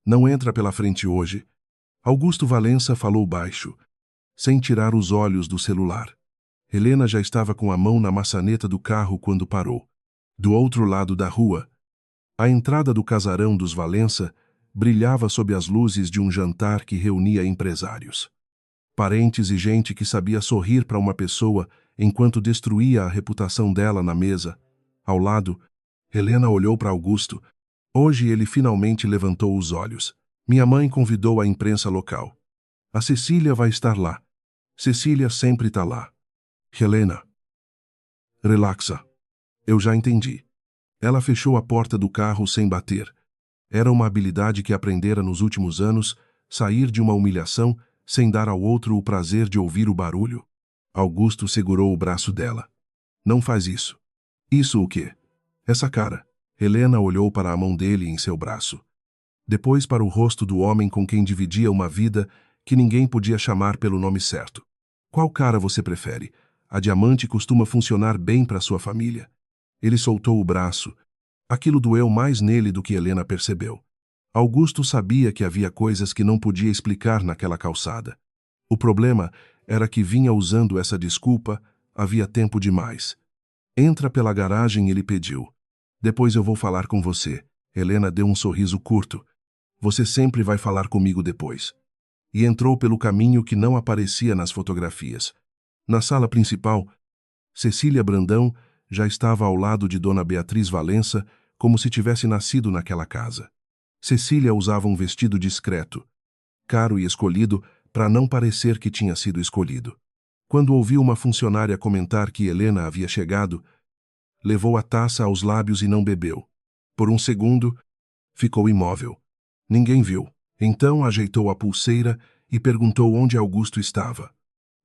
Não entra pela frente hoje. Augusto Valença falou baixo, sem tirar os olhos do celular. Helena já estava com a mão na maçaneta do carro quando parou. Do outro lado da rua, a entrada do casarão dos Valença brilhava sob as luzes de um jantar que reunia empresários. Parentes e gente que sabia sorrir para uma pessoa enquanto destruía a reputação dela na mesa. Ao lado, Helena olhou para Augusto. Hoje ele finalmente levantou os olhos. Minha mãe convidou a imprensa local. A Cecília vai estar lá. Cecília sempre está lá. Helena. Relaxa. Eu já entendi. Ela fechou a porta do carro sem bater. Era uma habilidade que aprendera nos últimos anos, sair de uma humilhação sem dar ao outro o prazer de ouvir o barulho. Augusto segurou o braço dela. Não faz isso. Isso o quê? Essa cara. Helena olhou para a mão dele em seu braço. Depois para o rosto do homem com quem dividia uma vida que ninguém podia chamar pelo nome certo. Qual cara você prefere? A diamante costuma funcionar bem para sua família. Ele soltou o braço. Aquilo doeu mais nele do que Helena percebeu. Augusto sabia que havia coisas que não podia explicar naquela calçada. O problema era que vinha usando essa desculpa havia tempo demais. Entra pela garagem, ele pediu. Depois eu vou falar com você. Helena deu um sorriso curto. Você sempre vai falar comigo depois. E entrou pelo caminho que não aparecia nas fotografias. Na sala principal, Cecília Brandão já estava ao lado de Dona Beatriz Valença, como se tivesse nascido naquela casa. Cecília usava um vestido discreto, caro e escolhido para não parecer que tinha sido escolhido. Quando ouviu uma funcionária comentar que Helena havia chegado, levou a taça aos lábios e não bebeu. Por um segundo, ficou imóvel. Ninguém viu. Então ajeitou a pulseira e perguntou onde Augusto estava.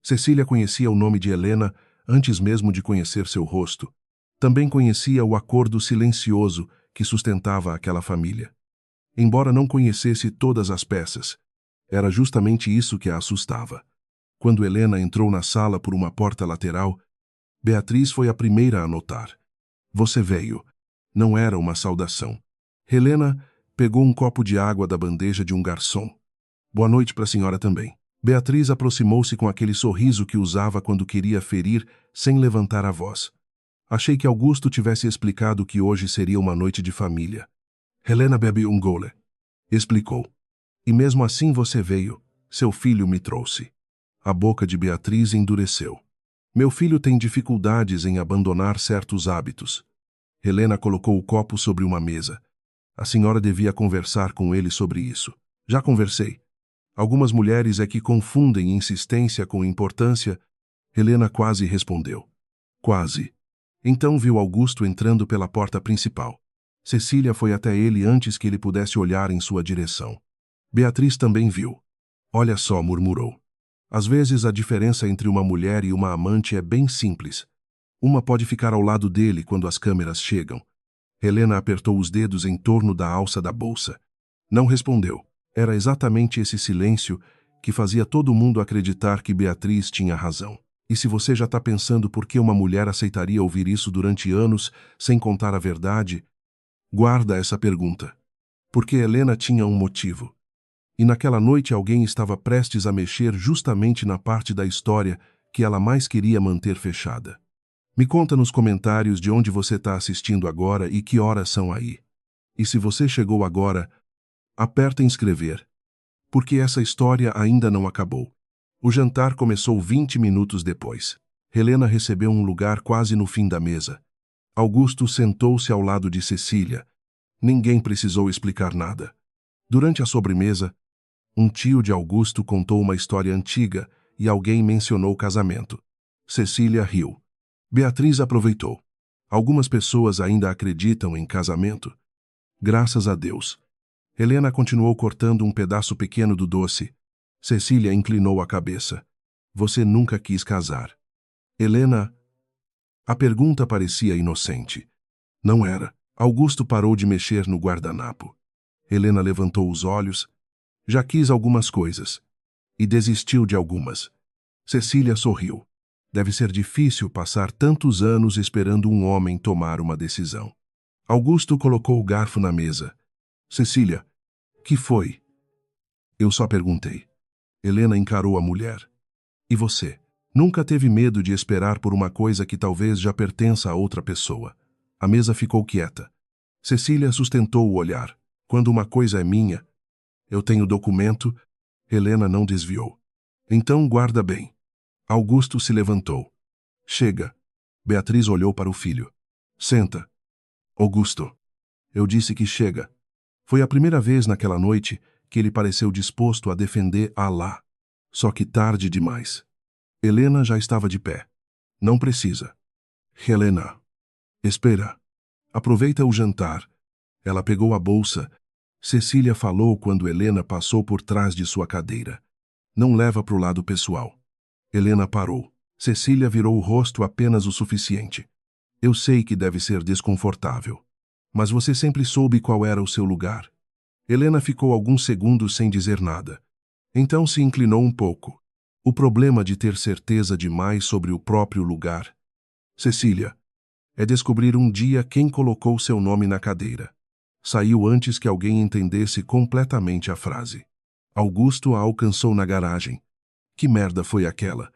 Cecília conhecia o nome de Helena antes mesmo de conhecer seu rosto. Também conhecia o acordo silencioso que sustentava aquela família. Embora não conhecesse todas as peças, era justamente isso que a assustava. Quando Helena entrou na sala por uma porta lateral, Beatriz foi a primeira a notar. Você veio. Não era uma saudação. Helena pegou um copo de água da bandeja de um garçom. Boa noite para a senhora também. Beatriz aproximou-se com aquele sorriso que usava quando queria ferir, sem levantar a voz. Achei que Augusto tivesse explicado que hoje seria uma noite de família. Helena bebe um gole. Explicou. E mesmo assim você veio. Seu filho me trouxe. A boca de Beatriz endureceu. Meu filho tem dificuldades em abandonar certos hábitos. Helena colocou o copo sobre uma mesa. A senhora devia conversar com ele sobre isso. Já conversei. Algumas mulheres é que confundem insistência com importância. Helena quase respondeu. Quase. Então viu Augusto entrando pela porta principal. Cecília foi até ele antes que ele pudesse olhar em sua direção. Beatriz também viu. Olha só, murmurou. Às vezes a diferença entre uma mulher e uma amante é bem simples. Uma pode ficar ao lado dele quando as câmeras chegam. Helena apertou os dedos em torno da alça da bolsa. Não respondeu. Era exatamente esse silêncio que fazia todo mundo acreditar que Beatriz tinha razão. E se você já está pensando por que uma mulher aceitaria ouvir isso durante anos sem contar a verdade, guarda essa pergunta. Porque Helena tinha um motivo. E naquela noite alguém estava prestes a mexer justamente na parte da história que ela mais queria manter fechada. Me conta nos comentários de onde você está assistindo agora e que horas são aí. E se você chegou agora, aperta inscrever, porque essa história ainda não acabou. O jantar começou 20 minutos depois. Helena recebeu um lugar quase no fim da mesa. Augusto sentou-se ao lado de Cecília. Ninguém precisou explicar nada. Durante a sobremesa, um tio de Augusto contou uma história antiga e alguém mencionou o casamento. Cecília riu. Beatriz aproveitou. Algumas pessoas ainda acreditam em casamento. Graças a Deus. Helena continuou cortando um pedaço pequeno do doce. Cecília inclinou a cabeça. Você nunca quis casar. Helena... A pergunta parecia inocente. Não era. Augusto parou de mexer no guardanapo. Helena levantou os olhos. Já quis algumas coisas. E desistiu de algumas. Cecília sorriu. Deve ser difícil passar tantos anos esperando um homem tomar uma decisão. Augusto colocou o garfo na mesa. Cecília, Que foi? Eu só perguntei. Helena encarou a mulher. E você? Nunca teve medo de esperar por uma coisa que talvez já pertença a outra pessoa? A mesa ficou quieta. Cecília sustentou o olhar. Quando uma coisa é minha, eu tenho documento. Helena não desviou. Então guarda bem. Augusto se levantou. Chega. Beatriz olhou para o filho. Senta. Augusto. Eu disse que chega. Foi a primeira vez naquela noite que ele pareceu disposto a defender Alá. Só que tarde demais. Helena já estava de pé. Não precisa. Helena. Espera. Aproveita o jantar. Ela pegou a bolsa. Cecília falou quando Helena passou por trás de sua cadeira. Não leva para o lado pessoal. Helena parou. Cecília virou o rosto apenas o suficiente. Eu sei que deve ser desconfortável. Mas você sempre soube qual era o seu lugar. Helena ficou alguns segundos sem dizer nada. Então se inclinou um pouco. O problema de ter certeza demais sobre o próprio lugar. Cecília, é descobrir um dia quem colocou seu nome na cadeira. Saiu antes que alguém entendesse completamente a frase. Augusto a alcançou na garagem. Que merda foi aquela?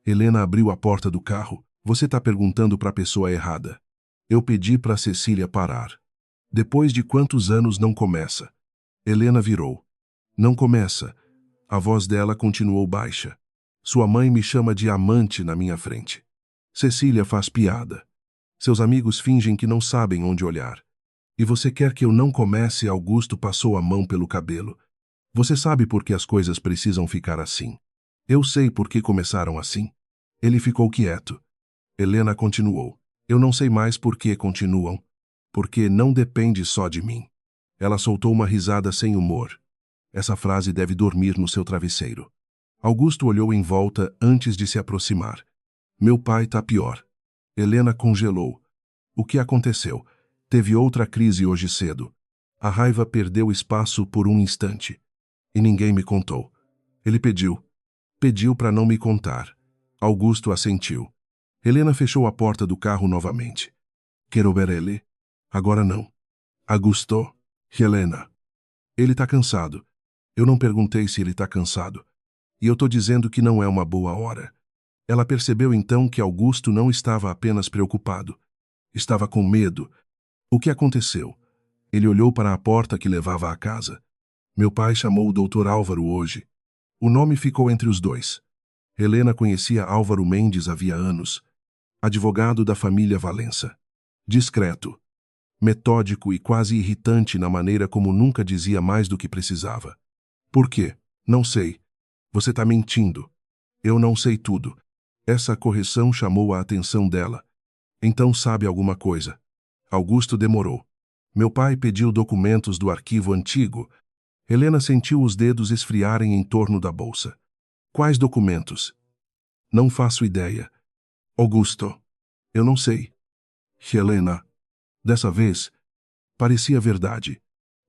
Helena abriu a porta do carro. Você tá perguntando para a pessoa errada. Eu pedi para Cecília parar. Depois de quantos anos não começa? Helena virou. Não começa. A voz dela continuou baixa. Sua mãe me chama de amante na minha frente. Cecília faz piada. Seus amigos fingem que não sabem onde olhar. E você quer que eu não comece? Augusto passou a mão pelo cabelo. Você sabe por que as coisas precisam ficar assim. Eu sei por que começaram assim. Ele ficou quieto. Helena continuou. Eu não sei mais por que continuam. Porque não depende só de mim. Ela soltou uma risada sem humor. Essa frase deve dormir no seu travesseiro. Augusto olhou em volta antes de se aproximar. Meu pai tá pior. Helena congelou. O que aconteceu? Teve outra crise hoje cedo. A raiva perdeu espaço por um instante. E ninguém me contou. Ele pediu. Pediu para não me contar. Augusto assentiu. Helena fechou a porta do carro novamente. Quero ver ele? Agora não. Augusto. Helena. Ele tá cansado. Eu não perguntei se ele tá cansado. E eu tô dizendo que não é uma boa hora. Ela percebeu então que Augusto não estava apenas preocupado. Estava com medo. O que aconteceu? Ele olhou para a porta que levava à casa. Meu pai chamou o Dr. Álvaro hoje. O nome ficou entre os dois. Helena conhecia Álvaro Mendes havia anos. Advogado da família Valença. Discreto. Metódico e quase irritante na maneira como nunca dizia mais do que precisava. Por quê? Não sei. Você está mentindo. Eu não sei tudo. Essa correção chamou a atenção dela. Então sabe alguma coisa. Augusto demorou. Meu pai pediu documentos do arquivo antigo. Helena sentiu os dedos esfriarem em torno da bolsa. Quais documentos? Não faço ideia. Augusto. Eu não sei. Helena. Dessa vez, parecia verdade.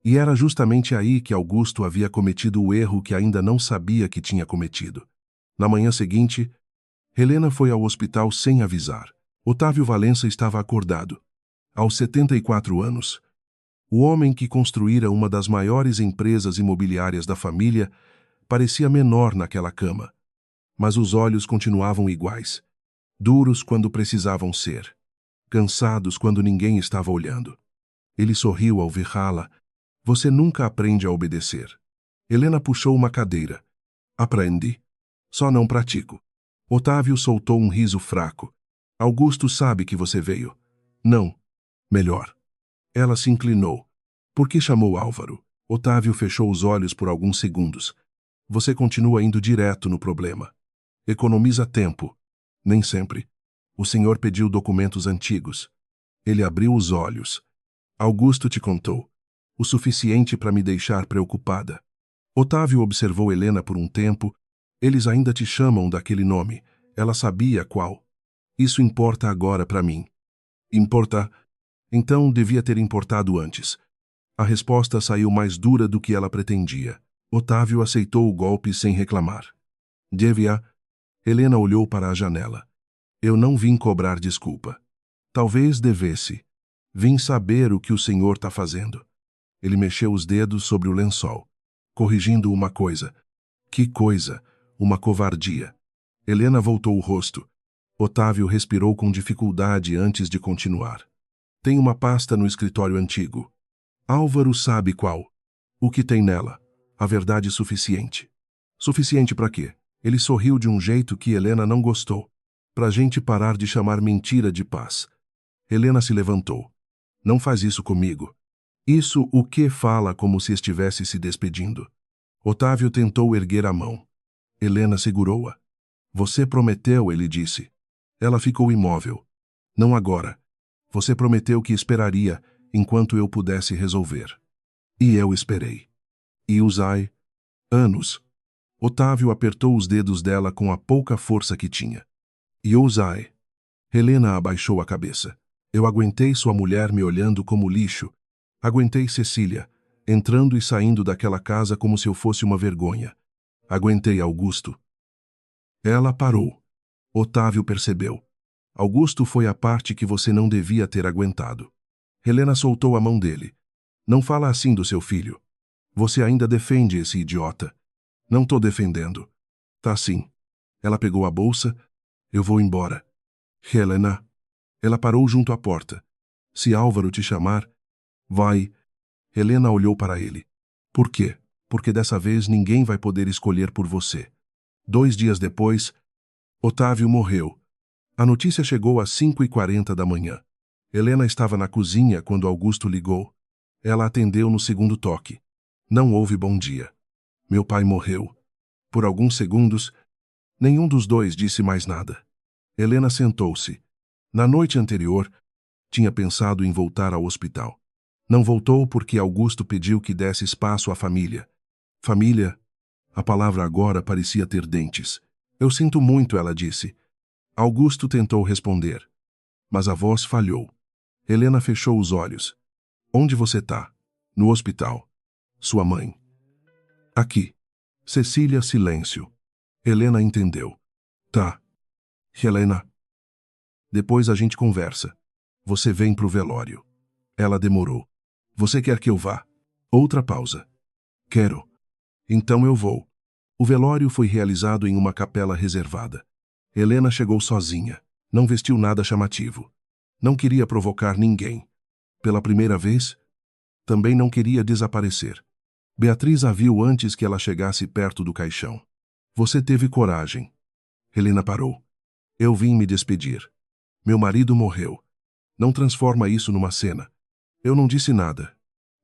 E era justamente aí que Augusto havia cometido o erro que ainda não sabia que tinha cometido. Na manhã seguinte, Helena foi ao hospital sem avisar. Otávio Valença estava acordado. Aos 74 anos, o homem que construíra uma das maiores empresas imobiliárias da família parecia menor naquela cama. Mas os olhos continuavam iguais, duros quando precisavam ser, cansados quando ninguém estava olhando. Ele sorriu ao vê-la. Você nunca aprende a obedecer. Helena puxou uma cadeira. Aprendi. Só não pratico. Otávio soltou um riso fraco. Augusto sabe que você veio. Não. Melhor. Ela se inclinou. Por que chamou Álvaro? Otávio fechou os olhos por alguns segundos. Você continua indo direto no problema. Economiza tempo. Nem sempre. O senhor pediu documentos antigos. Ele abriu os olhos. Augusto te contou. O suficiente para me deixar preocupada. Otávio observou Helena por um tempo. Eles ainda te chamam daquele nome. Ela sabia qual. Isso importa agora para mim. Importa? Então devia ter importado antes. A resposta saiu mais dura do que ela pretendia. Otávio aceitou o golpe sem reclamar. Devia. Helena olhou para a janela. Eu não vim cobrar desculpa. Talvez devesse. Vim saber o que o senhor está fazendo. Ele mexeu os dedos sobre o lençol, corrigindo uma coisa. Que coisa? Uma covardia. Helena voltou o rosto. Otávio respirou com dificuldade antes de continuar. Tem uma pasta no escritório antigo. Álvaro sabe qual. O que tem nela? A verdade suficiente. Suficiente para quê? Ele sorriu de um jeito que Helena não gostou. Pra gente parar de chamar mentira de paz. Helena se levantou. Não faz isso comigo. Isso o que fala como se estivesse se despedindo. Otávio tentou erguer a mão. Helena segurou-a. Você prometeu, ele disse. Ela ficou imóvel. Não agora. Você prometeu que esperaria enquanto eu pudesse resolver. E eu esperei. E usai anos. Otávio apertou os dedos dela com a pouca força que tinha. E usai. Helena abaixou a cabeça. Eu aguentei sua mulher me olhando como lixo. Aguentei Cecília, entrando e saindo daquela casa como se eu fosse uma vergonha. Aguentei Augusto. Ela parou. Otávio percebeu. Augusto foi a parte que você não devia ter aguentado. Helena soltou a mão dele. Não fala assim do seu filho. Você ainda defende esse idiota. Não tô defendendo. Tá sim. Ela pegou a bolsa. Eu vou embora. Helena. Ela parou junto à porta. Se Álvaro te chamar, vai. Helena olhou para ele. Por quê? Porque dessa vez ninguém vai poder escolher por você. 2 dias depois, Otávio morreu. A notícia chegou às 5h40 da manhã. Helena estava na cozinha quando Augusto ligou. Ela atendeu no segundo toque. Não houve bom dia. Meu pai morreu. Por alguns segundos, nenhum dos dois disse mais nada. Helena sentou-se. Na noite anterior, tinha pensado em voltar ao hospital. Não voltou porque Augusto pediu que desse espaço à família. Família? A palavra agora parecia ter dentes. Eu sinto muito, ela disse. Augusto tentou responder, mas a voz falhou. Helena fechou os olhos. Onde você tá? No hospital. Sua mãe. Aqui. Cecília, silêncio. Helena entendeu. Tá. Helena. Depois a gente conversa. Você vem pro velório. Ela demorou. Você quer que eu vá? Outra pausa. Quero. Então eu vou. O velório foi realizado em uma capela reservada. Helena chegou sozinha. Não vestiu nada chamativo. Não queria provocar ninguém. Pela primeira vez, também não queria desaparecer. Beatriz a viu antes que ela chegasse perto do caixão. Você teve coragem. Helena parou. Eu vim me despedir. Meu marido morreu. Não transforma isso numa cena. Eu não disse nada.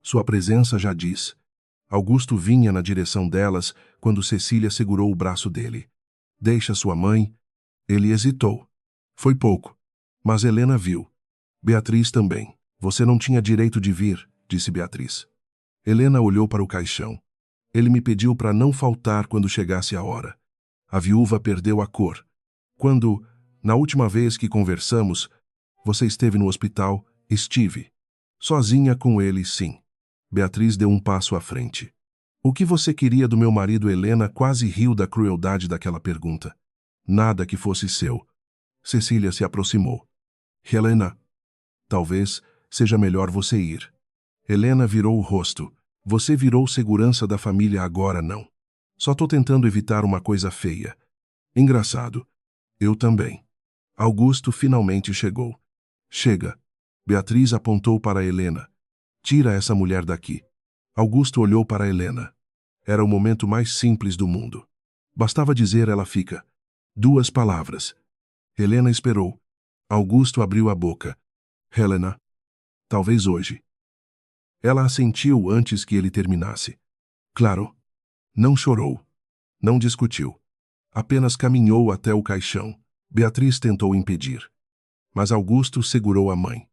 Sua presença já diz. Augusto vinha na direção delas quando Cecília segurou o braço dele. Deixa sua mãe. Ele hesitou. Foi pouco. Mas Helena viu. Beatriz também. Você não tinha direito de vir, disse Beatriz. Helena olhou para o caixão. Ele me pediu para não faltar quando chegasse a hora. A viúva perdeu a cor. Quando, na última vez que conversamos, você esteve no hospital, estive. Sozinha com ele, sim. Beatriz deu um passo à frente. O que você queria do meu marido? Helena quase riu da crueldade daquela pergunta. Nada que fosse seu. Cecília se aproximou. Helena, talvez seja melhor você ir. Helena virou o rosto. Você virou segurança da família agora, não. Só tô tentando evitar uma coisa feia. Engraçado. Eu também. Augusto finalmente chegou. Chega. Beatriz apontou para Helena. Tira essa mulher daqui. Augusto olhou para Helena. Era o momento mais simples do mundo. Bastava dizer ela fica. 2 palavras. Helena esperou. Augusto abriu a boca. Helena. Talvez hoje. Ela assentiu antes que ele terminasse. Claro. Não chorou. Não discutiu. Apenas caminhou até o caixão. Beatriz tentou impedir. Mas Augusto segurou a mãe.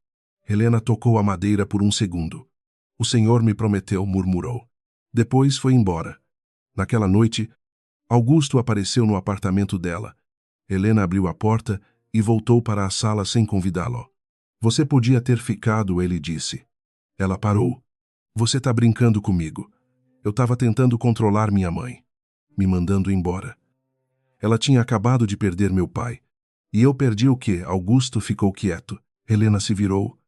Helena tocou a madeira por um segundo. O senhor me prometeu, murmurou. Depois foi embora. Naquela noite, Augusto apareceu no apartamento dela. Helena abriu a porta e voltou para a sala sem convidá-lo. Você podia ter ficado, ele disse. Ela parou. Você tá brincando comigo. Eu estava tentando controlar minha mãe, me mandando embora. Ela tinha acabado de perder meu pai. E eu perdi o quê? Augusto ficou quieto. Helena se virou.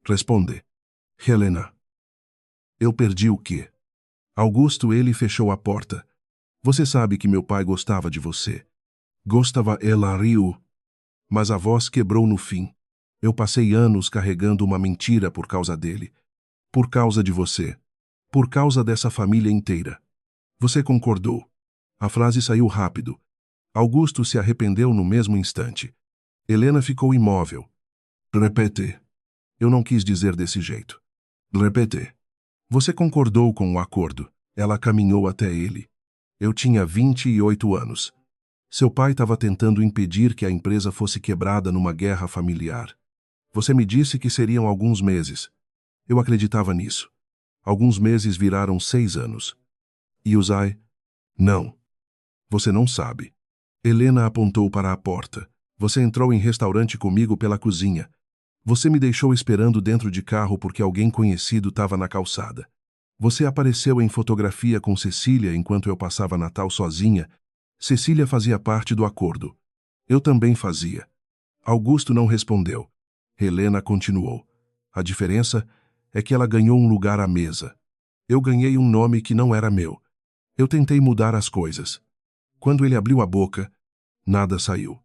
Responde. Helena. Eu perdi o quê? Augusto, ele fechou a porta. Você sabe que meu pai gostava de você. Gostava, ela riu. Mas a voz quebrou no fim. Eu passei anos carregando uma mentira por causa dele. Por causa de você. Por causa dessa família inteira. Você concordou. A frase saiu rápido. Augusto se arrependeu no mesmo instante. Helena ficou imóvel. Repete. Eu não quis dizer desse jeito. Repete. Você concordou com o acordo. Ela caminhou até ele. Eu tinha 28 anos. Seu pai estava tentando impedir que a empresa fosse quebrada numa guerra familiar. Você me disse que seriam alguns meses. Eu acreditava nisso. Alguns meses viraram 6 anos. E Uzai? Não. Você não sabe. Helena apontou para a porta. Você entrou em restaurante comigo pela cozinha. Você me deixou esperando dentro de carro porque alguém conhecido estava na calçada. Você apareceu em fotografia com Cecília enquanto eu passava Natal sozinha. Cecília fazia parte do acordo. Eu também fazia. Augusto não respondeu. Helena continuou. A diferença é que ela ganhou um lugar à mesa. Eu ganhei um nome que não era meu. Eu tentei mudar as coisas. Quando ele abriu a boca, nada saiu.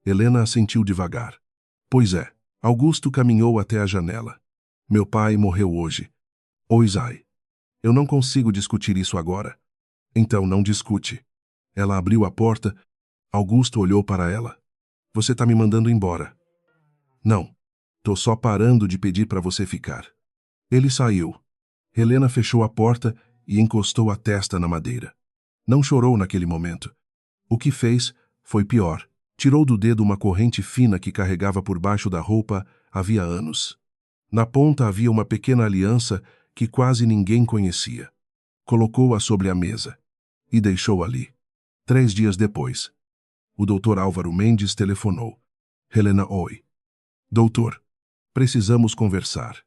Helena assentiu devagar. Pois é. Augusto caminhou até a janela. Meu pai morreu hoje. Oisai. Eu não consigo discutir isso agora. Então não discute. Ela abriu a porta. Augusto olhou para ela. Você está me mandando embora. Não. Tô só parando de pedir para você ficar. Ele saiu. Helena fechou a porta e encostou a testa na madeira. Não chorou naquele momento. O que fez foi pior. Tirou do dedo uma corrente fina que carregava por baixo da roupa havia anos. Na ponta havia uma pequena aliança que quase ninguém conhecia. Colocou-a sobre a mesa e deixou ali. 3 dias depois, o Dr. Álvaro Mendes telefonou. Helena, oi. Doutor, precisamos conversar.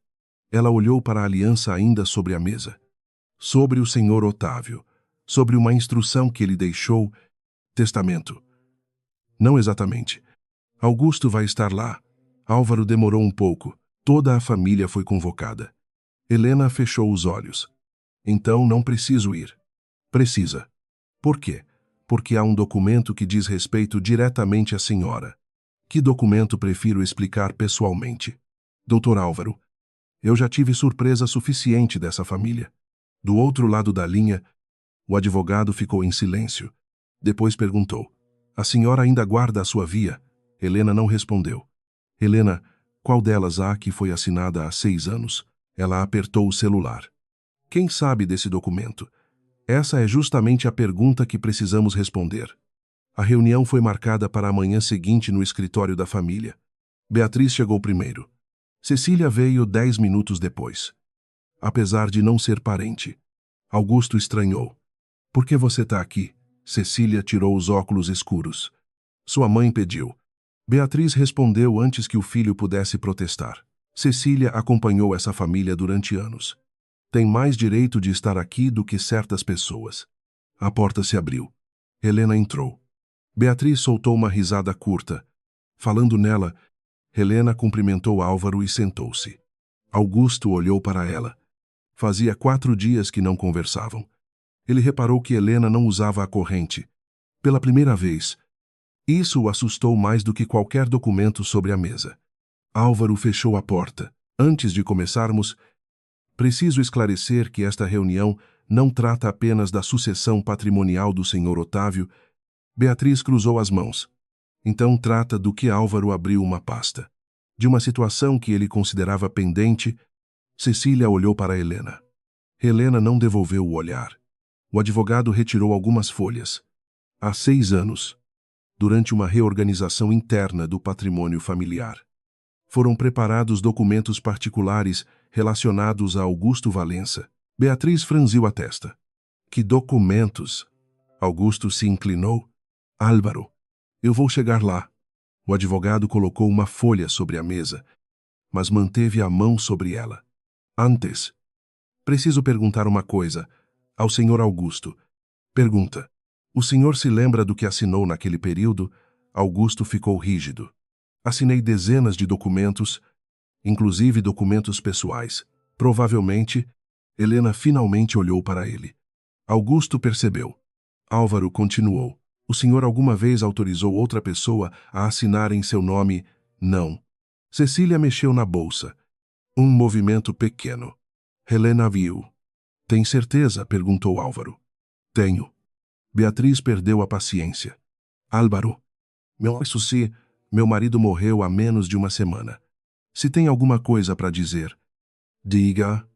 Ela olhou para a aliança ainda sobre a mesa. Sobre o Sr. Otávio. Sobre uma instrução que ele deixou. Testamento. Não exatamente. Augusto vai estar lá. Álvaro demorou um pouco. Toda a família foi convocada. Helena fechou os olhos. Então não preciso ir. Precisa. Por quê? Porque há um documento que diz respeito diretamente à senhora. Que documento prefiro explicar pessoalmente? Doutor Álvaro, eu já tive surpresa suficiente dessa família. Do outro lado da linha, o advogado ficou em silêncio. Depois perguntou. A senhora ainda guarda a sua via? Helena não respondeu. Helena, qual delas há que foi assinada há 6 anos? Ela apertou o celular. Quem sabe desse documento? Essa é justamente a pergunta que precisamos responder. A reunião foi marcada para a manhã seguinte no escritório da família. Beatriz chegou primeiro. Cecília veio 10 minutos depois. Apesar de não ser parente, Augusto estranhou. Por que você está aqui? Cecília tirou os óculos escuros. Sua mãe pediu. Beatriz respondeu antes que o filho pudesse protestar. Cecília acompanhou essa família durante anos. Tem mais direito de estar aqui do que certas pessoas. A porta se abriu. Helena entrou. Beatriz soltou uma risada curta. Falando nela, Helena cumprimentou Álvaro e sentou-se. Augusto olhou para ela. Fazia 4 dias que não conversavam. Ele reparou que Helena não usava a corrente. Pela primeira vez. Isso o assustou mais do que qualquer documento sobre a mesa. Álvaro fechou a porta. Antes de começarmos, preciso esclarecer que esta reunião não trata apenas da sucessão patrimonial do Sr. Otávio. Beatriz cruzou as mãos. Então trata do que Álvaro abriu uma pasta. De uma situação que ele considerava pendente, Cecília olhou para Helena. Helena não devolveu o olhar. O advogado retirou algumas folhas. Há 6 anos, durante uma reorganização interna do patrimônio familiar, foram preparados documentos particulares relacionados a Augusto Valença. Beatriz franziu a testa. Que documentos? Augusto se inclinou. Álvaro, eu vou chegar lá. O advogado colocou uma folha sobre a mesa, mas manteve a mão sobre ela. Antes, preciso perguntar uma coisa ao Sr. Augusto. Pergunta. O senhor se lembra do que assinou naquele período? Augusto ficou rígido. Assinei dezenas de documentos, inclusive documentos pessoais. Provavelmente, Helena finalmente olhou para ele. Augusto percebeu. Álvaro continuou. O senhor alguma vez autorizou outra pessoa a assinar em seu nome? Não. Cecília mexeu na bolsa. Um movimento pequeno. Helena viu. Tem certeza? Perguntou Álvaro. Tenho. Beatriz perdeu a paciência. Álvaro. Isso se meu marido morreu há menos de uma semana. Se tem alguma coisa para dizer. Diga.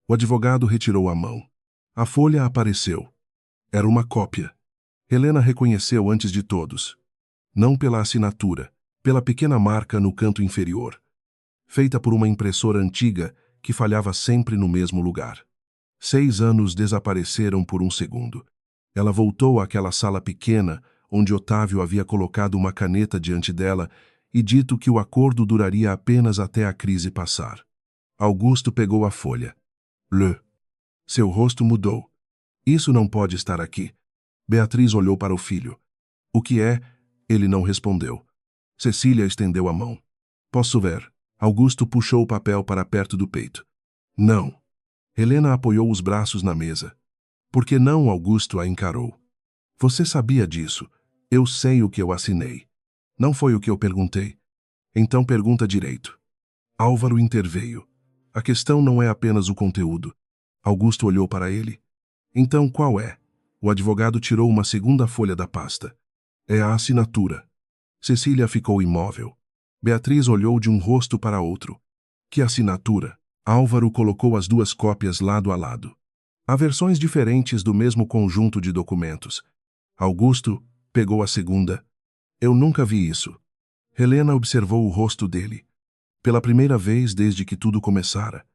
O advogado retirou a mão. A folha apareceu. Era uma cópia. Helena reconheceu antes de todos. Não pela assinatura, pela pequena marca no canto inferior. Feita por uma impressora antiga que falhava sempre no mesmo lugar. 6 anos desapareceram por um segundo. Ela voltou àquela sala pequena, onde Otávio havia colocado uma caneta diante dela e dito que o acordo duraria apenas até a crise passar. Augusto pegou a folha. Lê. Seu rosto mudou. Isso não pode estar aqui. Beatriz olhou para o filho. O que é? Ele não respondeu. Cecília estendeu a mão. Posso ver. Augusto puxou o papel para perto do peito. Não. Helena apoiou os braços na mesa. Por que não? Augusto a encarou. Você sabia disso. Eu sei o que eu assinei. Não foi o que eu perguntei. Então pergunta direito. Álvaro interveio. A questão não é apenas o conteúdo. Augusto olhou para ele. Então qual é? O advogado tirou uma segunda folha da pasta. É a assinatura. Cecília ficou imóvel. Beatriz olhou de um rosto para outro. Que assinatura? Álvaro colocou as duas cópias lado a lado. Há versões diferentes do mesmo conjunto de documentos. Augusto pegou a segunda. Eu nunca vi isso. Helena observou o rosto dele. Pela primeira vez desde que tudo começara.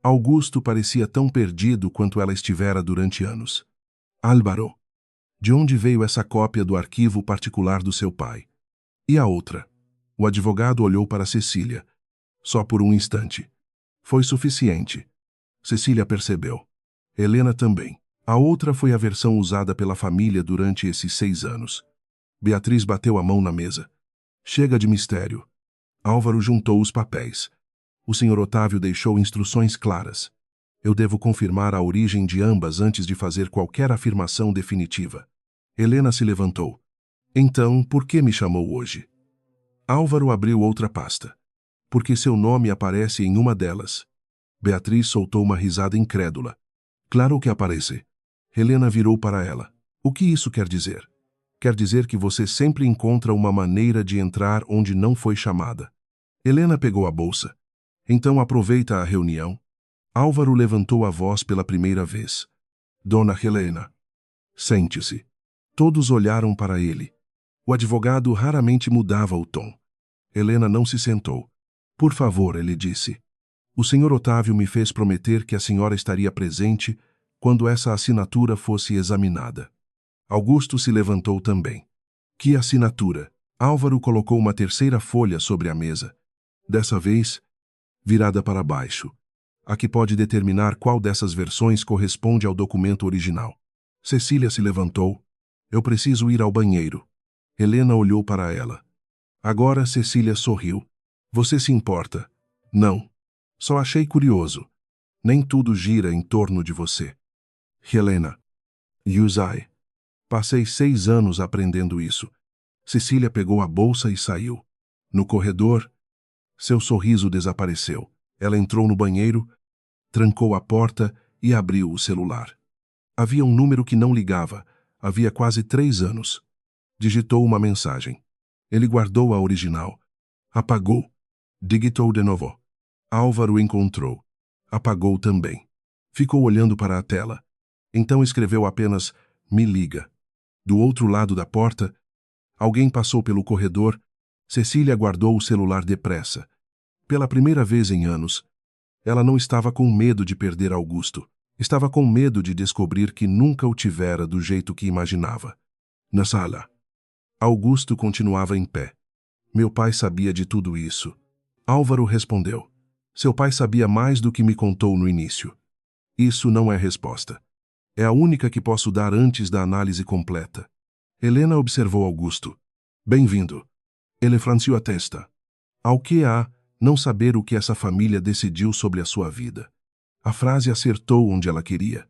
Augusto parecia tão perdido quanto ela estivera durante anos. Álvaro. De onde veio essa cópia do arquivo particular do seu pai? E a outra? O advogado olhou para Cecília. Só por um instante. Foi suficiente. Cecília percebeu. Helena também. A outra foi a versão usada pela família durante esses 6 anos. Beatriz bateu a mão na mesa. Chega de mistério. Álvaro juntou os papéis. O Sr. Otávio deixou instruções claras. Eu devo confirmar a origem de ambas antes de fazer qualquer afirmação definitiva. Helena se levantou. Então, por que me chamou hoje? Álvaro abriu outra pasta. Porque seu nome aparece em uma delas. Beatriz soltou uma risada incrédula. Claro que aparece. Helena virou para ela. O que isso quer dizer? Quer dizer que você sempre encontra uma maneira de entrar onde não foi chamada. Helena pegou a bolsa. Então aproveita a reunião. Álvaro levantou a voz pela primeira vez. Dona Helena. Sente-se. Todos olharam para ele. O advogado raramente mudava o tom. Helena não se sentou. Por favor, ele disse. O Sr. Otávio me fez prometer que a senhora estaria presente quando essa assinatura fosse examinada. Augusto se levantou também. Que assinatura? Álvaro colocou uma terceira folha sobre a mesa. Dessa vez, virada para baixo. A que pode determinar qual dessas versões corresponde ao documento original. Cecília se levantou. Eu preciso ir ao banheiro. Helena olhou para ela. Agora Cecília sorriu. Você se importa? Não. Só achei curioso. Nem tudo gira em torno de você. Helena. Yusai. Passei 6 anos aprendendo isso. Cecília pegou a bolsa e saiu. No corredor, seu sorriso desapareceu. Ela entrou no banheiro, trancou a porta e abriu o celular. Havia um número que não ligava. Havia quase 3 anos. Digitou uma mensagem. Ele guardou a original. Apagou. Digitou de novo. Álvaro encontrou. Apagou também. Ficou olhando para a tela. Então escreveu apenas, me liga. Do outro lado da porta, alguém passou pelo corredor. Cecília guardou o celular depressa. Pela primeira vez em anos, ela não estava com medo de perder Augusto. Estava com medo de descobrir que nunca o tivera do jeito que imaginava. Na sala, Augusto continuava em pé. Meu pai sabia de tudo isso. Álvaro respondeu. Seu pai sabia mais do que me contou no início. Isso não é resposta. É a única que posso dar antes da análise completa. Helena observou Augusto. Bem-vindo. Ele franziu a testa. Ao que há, não saber o que essa família decidiu sobre a sua vida. A frase acertou onde ela queria.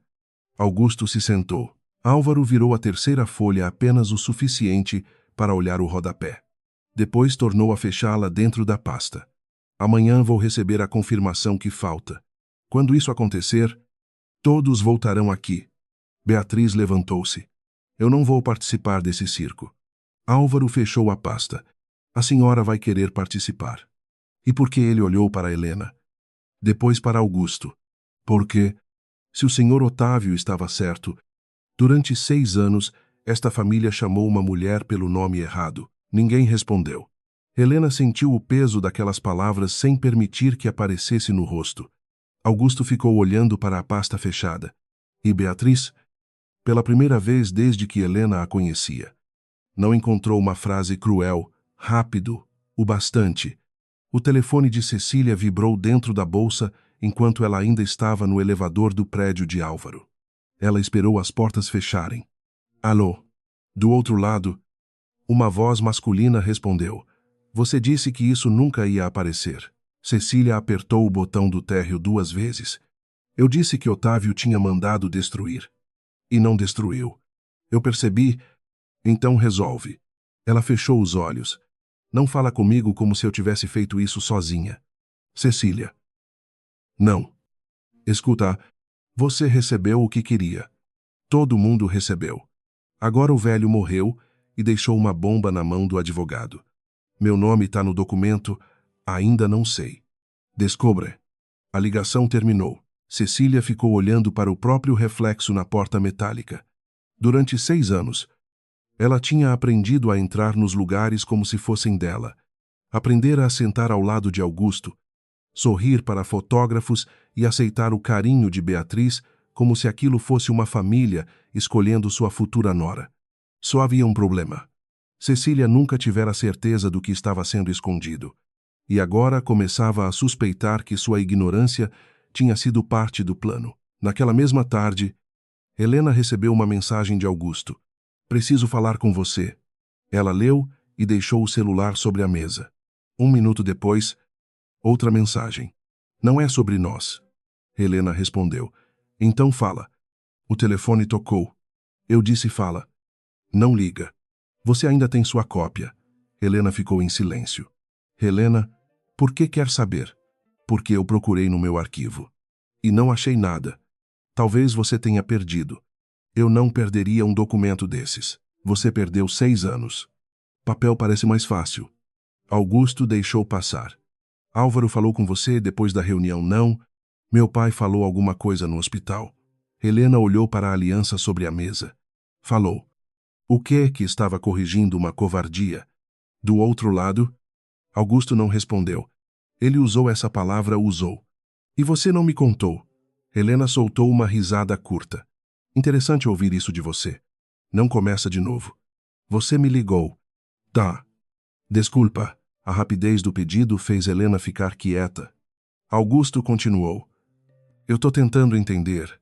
Augusto se sentou. Álvaro virou a terceira folha apenas o suficiente para olhar o rodapé. Depois tornou a fechá-la dentro da pasta. Amanhã vou receber a confirmação que falta. Quando isso acontecer, todos voltarão aqui. Beatriz levantou-se. Eu não vou participar desse circo. Álvaro fechou a pasta. A senhora vai querer participar. E por que ele olhou para Helena? Depois para Augusto. Porque, se o senhor Otávio estava certo, durante 6 anos, esta família chamou uma mulher pelo nome errado. Ninguém respondeu. Helena sentiu o peso daquelas palavras sem permitir que aparecesse no rosto. Augusto ficou olhando para a pasta fechada. E Beatriz, pela primeira vez desde que Helena a conhecia, não encontrou uma frase cruel, rápido, o bastante. O telefone de Cecília vibrou dentro da bolsa enquanto ela ainda estava no elevador do prédio de Álvaro. Ela esperou as portas fecharem. Alô? Do outro lado, uma voz masculina respondeu. Você disse que isso nunca ia aparecer. Cecília apertou o botão do térreo 2 vezes. Eu disse que Otávio tinha mandado destruir. E não destruiu. Eu percebi. Então resolve. Ela fechou os olhos. Não fala comigo como se eu tivesse feito isso sozinha. Cecília. Não. Escuta, você recebeu o que queria. Todo mundo recebeu. Agora o velho morreu e deixou uma bomba na mão do advogado. Meu nome está no documento, ainda não sei. Descobre. A ligação terminou. Cecília ficou olhando para o próprio reflexo na porta metálica. Durante 6 anos, ela tinha aprendido a entrar nos lugares como se fossem dela. Aprender a sentar ao lado de Augusto, sorrir para fotógrafos e aceitar o carinho de Beatriz como se aquilo fosse uma família escolhendo sua futura nora. Só havia um problema. Cecília nunca tivera certeza do que estava sendo escondido. E agora começava a suspeitar que sua ignorância tinha sido parte do plano. Naquela mesma tarde, Helena recebeu uma mensagem de Augusto. Preciso falar com você. Ela leu e deixou o celular sobre a mesa. 1 minuto depois, outra mensagem. Não é sobre nós. Helena respondeu. Então fala. O telefone tocou. Eu disse fala. Não liga. Você ainda tem sua cópia. Helena ficou em silêncio. Helena, por que quer saber? Porque eu procurei no meu arquivo. E não achei nada. Talvez você tenha perdido. Eu não perderia um documento desses. Você perdeu 6 anos. Papel parece mais fácil. Augusto deixou passar. Álvaro falou com você depois da reunião, não? Meu pai falou alguma coisa no hospital. Helena olhou para a aliança sobre a mesa. Falou. O que estava corrigindo uma covardia? Do outro lado, Augusto não respondeu. Ele usou essa palavra, usou. E você não me contou. Helena soltou uma risada curta. Interessante ouvir isso de você. Não começa de novo. Você me ligou. Tá. Desculpa. A rapidez do pedido fez Helena ficar quieta. Augusto continuou. Eu tô tentando entender.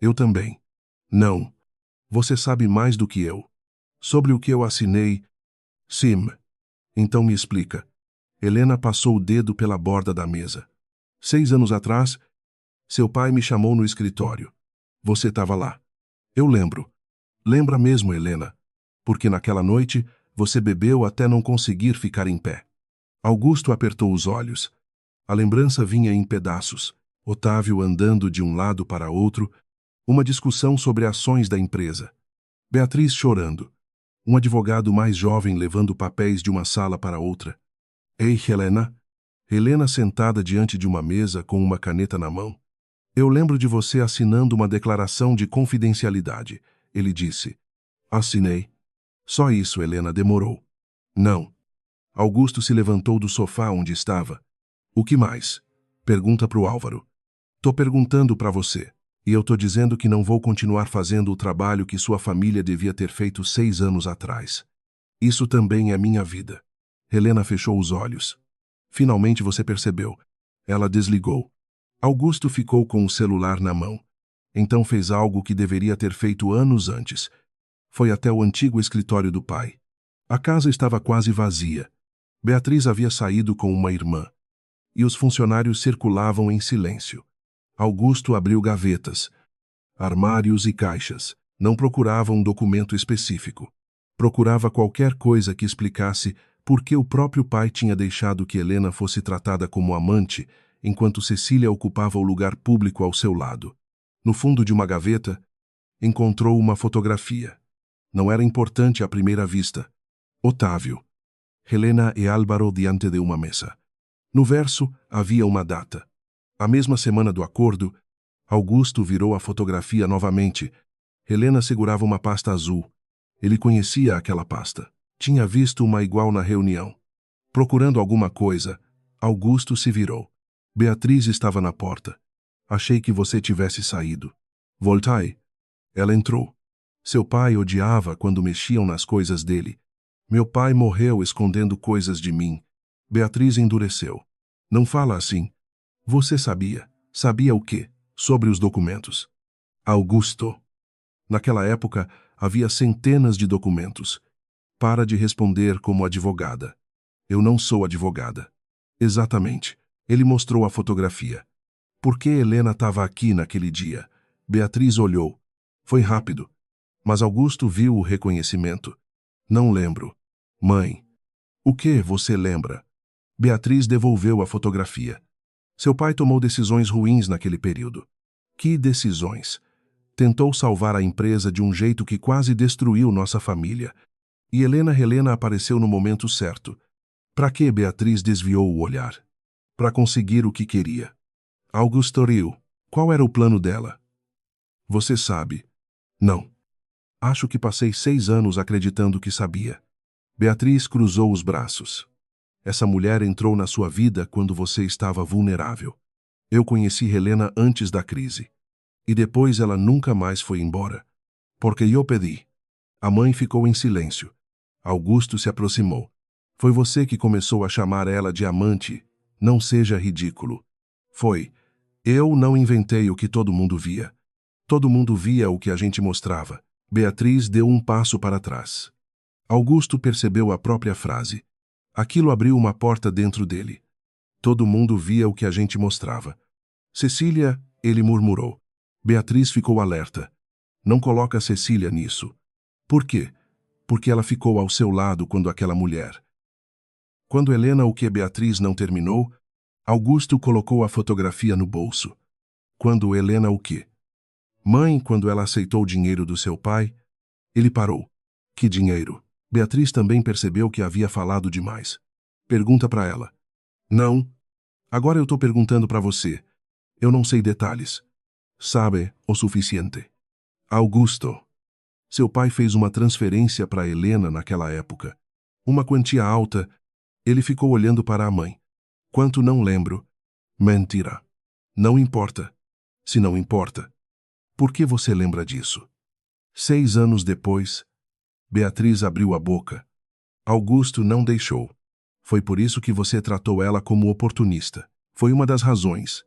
Eu também. Não. Você sabe mais do que eu. Sobre o que eu assinei. Sim. Então me explica. Helena passou o dedo pela borda da mesa. 6 anos atrás, seu pai me chamou no escritório. Você estava lá. Eu lembro. Lembra mesmo, Helena. Porque naquela noite, você bebeu até não conseguir ficar em pé. Augusto apertou os olhos. A lembrança vinha em pedaços. Otávio andando de um lado para outro, uma discussão sobre ações da empresa. Beatriz chorando. Um advogado mais jovem levando papéis de uma sala para outra. Ei, Helena. Helena sentada diante de uma mesa com uma caneta na mão. Eu lembro de você assinando uma declaração de confidencialidade. Ele disse. Assinei. Só isso, Helena, demorou. Não. Augusto se levantou do sofá onde estava. O que mais? Pergunta pro Álvaro. Tô perguntando para você. E eu tô dizendo que não vou continuar fazendo o trabalho que sua família devia ter feito 6 anos atrás. Isso também é minha vida. Helena fechou os olhos. Finalmente você percebeu. Ela desligou. Augusto ficou com o celular na mão. Então fez algo que deveria ter feito anos antes. Foi até o antigo escritório do pai. A casa estava quase vazia. Beatriz havia saído com uma irmã. E os funcionários circulavam em silêncio. Augusto abriu gavetas, armários e caixas. Não procurava um documento específico. Procurava qualquer coisa que explicasse por que o próprio pai tinha deixado que Helena fosse tratada como amante, enquanto Cecília ocupava o lugar público ao seu lado. No fundo de uma gaveta, encontrou uma fotografia. Não era importante à primeira vista. Otávio. Helena e Álvaro diante de uma mesa. No verso, havia uma data. A mesma semana do acordo, Augusto virou a fotografia novamente. Helena segurava uma pasta azul. Ele conhecia aquela pasta. Tinha visto uma igual na reunião. Procurando alguma coisa, Augusto se virou. Beatriz estava na porta. Achei que você tivesse saído. Voltai. Ela entrou. Seu pai odiava quando mexiam nas coisas dele. Meu pai morreu escondendo coisas de mim. Beatriz endureceu. Não fala assim. Você sabia. Sabia o quê? Sobre os documentos. Augusto. Naquela época, havia centenas de documentos. Para de responder como advogada. Eu não sou advogada. Exatamente. Ele mostrou a fotografia. Por que Helena estava aqui naquele dia? Beatriz olhou. Foi rápido. Mas Augusto viu o reconhecimento. Não lembro. Mãe. O que você lembra? Beatriz devolveu a fotografia. Seu pai tomou decisões ruins naquele período. Que decisões? Tentou salvar a empresa de um jeito que quase destruiu nossa família. E Helena apareceu no momento certo. Para que Beatriz desviou o olhar? Para conseguir o que queria. Augusto riu. Qual era o plano dela? Você sabe. Não. Acho que passei 6 anos acreditando que sabia. Beatriz cruzou os braços. Essa mulher entrou na sua vida quando você estava vulnerável. Eu conheci Helena antes da crise. E depois ela nunca mais foi embora. Porque eu pedi. A mãe ficou em silêncio. Augusto se aproximou. Foi você que começou a chamar ela de amante. Não seja ridículo. Foi. Eu não inventei o que todo mundo via. Todo mundo via o que a gente mostrava. Beatriz deu um passo para trás. Augusto percebeu a própria frase. Aquilo abriu uma porta dentro dele. Todo mundo via o que a gente mostrava. Cecília, ele murmurou. Beatriz ficou alerta. Não coloca Cecília nisso. Por quê? Porque ela ficou ao seu lado quando aquela mulher. Quando Helena o que Beatriz não terminou, Augusto colocou a fotografia no bolso. Quando Helena o que? Mãe, quando ela aceitou o dinheiro do seu pai, ele parou. Que dinheiro? Beatriz também percebeu que havia falado demais. Pergunta para ela. Não. Agora eu estou perguntando para você. Eu não sei detalhes. Sabe o suficiente. Augusto. Seu pai fez uma transferência para Helena naquela época. Uma quantia alta. Ele ficou olhando para a mãe. Quanto não lembro. Mentira. Não importa. Se não importa, por que você lembra disso? 6 anos depois, Beatriz abriu a boca. Augusto não deixou. Foi por isso que você tratou ela como oportunista. Foi uma das razões.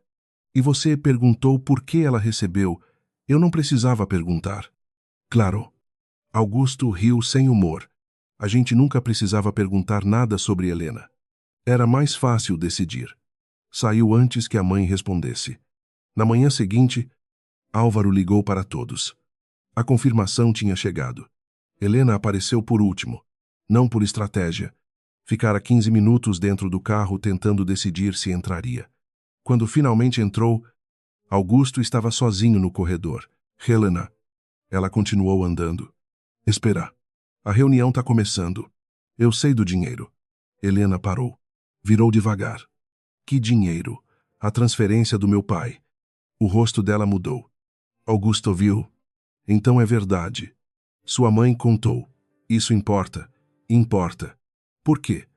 E você perguntou por que ela recebeu. Eu não precisava perguntar. Claro. Augusto riu sem humor. A gente nunca precisava perguntar nada sobre Helena. Era mais fácil decidir. Saiu antes que a mãe respondesse. Na manhã seguinte, Álvaro ligou para todos. A confirmação tinha chegado. Helena apareceu por último. Não por estratégia. Ficara 15 minutos dentro do carro tentando decidir se entraria. Quando finalmente entrou, Augusto estava sozinho no corredor. Helena. Ela continuou andando. Espera. A reunião está começando. Eu sei do dinheiro. Helena parou. Virou devagar. Que dinheiro? A transferência do meu pai. O rosto dela mudou. Augusto viu. Então é verdade. Sua mãe contou. Isso importa. Importa. Por quê?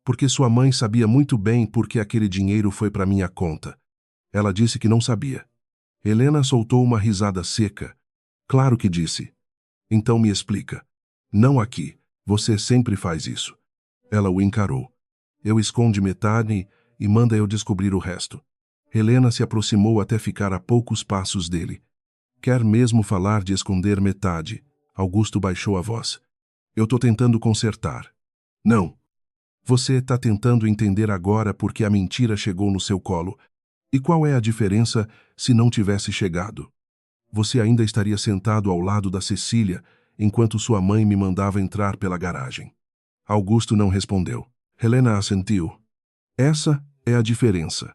Porque sua mãe sabia muito bem por que aquele dinheiro foi para minha conta. Ela disse que não sabia. Helena soltou uma risada seca. Claro que disse. Então me explica. Não aqui. Você sempre faz isso. Ela o encarou. Eu esconde metade e manda eu descobrir o resto. Helena se aproximou até ficar a poucos passos dele. Quer mesmo falar de esconder metade? Augusto baixou a voz. Eu tô tentando consertar. Não. Você tá tentando entender agora porque a mentira chegou no seu colo. E qual é a diferença se não tivesse chegado? Você ainda estaria sentado ao lado da Cecília, enquanto sua mãe me mandava entrar pela garagem. Augusto não respondeu. Helena assentiu. Essa é a diferença.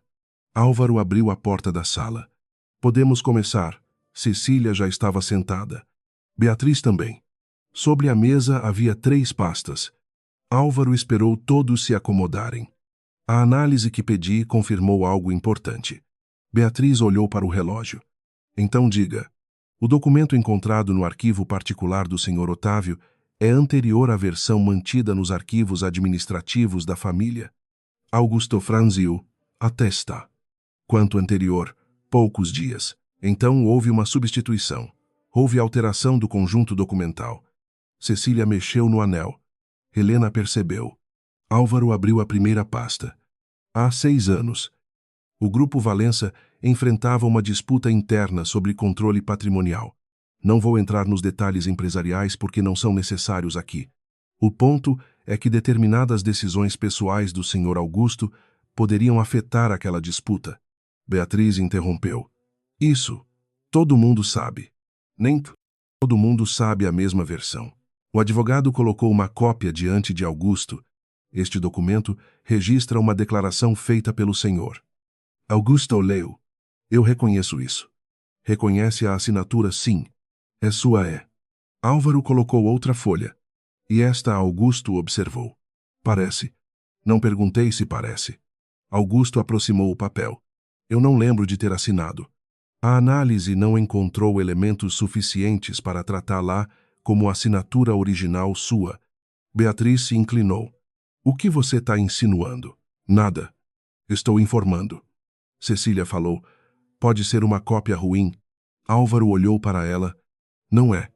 Álvaro abriu a porta da sala. Podemos começar. Cecília já estava sentada. Beatriz também. Sobre a mesa havia 3 pastas. Álvaro esperou todos se acomodarem. A análise que pedi confirmou algo importante. Beatriz olhou para o relógio. Então diga, o documento encontrado no arquivo particular do Sr. Otávio é anterior à versão mantida nos arquivos administrativos da família? Augusto franziu. Atesta. Quanto anterior, poucos dias. Então houve uma substituição. Houve alteração do conjunto documental. Cecília mexeu no anel. Helena percebeu. Álvaro abriu a primeira pasta. Há 6 anos. O Grupo Valença enfrentava uma disputa interna sobre controle patrimonial. Não vou entrar nos detalhes empresariais porque não são necessários aqui. O ponto é que determinadas decisões pessoais do Sr. Augusto poderiam afetar aquela disputa. Beatriz interrompeu. Isso, todo mundo sabe. Nem todo mundo sabe a mesma versão. O advogado colocou uma cópia diante de Augusto. Este documento registra uma declaração feita pelo senhor. Augusto leu. Eu reconheço isso. Reconhece a assinatura, sim. É sua, é. Álvaro colocou outra folha. E esta Augusto observou. Parece. Não perguntei se parece. Augusto aproximou o papel. Eu não lembro de ter assinado. A análise não encontrou elementos suficientes para tratá-la como assinatura original sua. Beatriz se inclinou. O que você está insinuando? Nada. Estou informando. Cecília falou. Pode ser uma cópia ruim. Álvaro olhou para ela. Não é.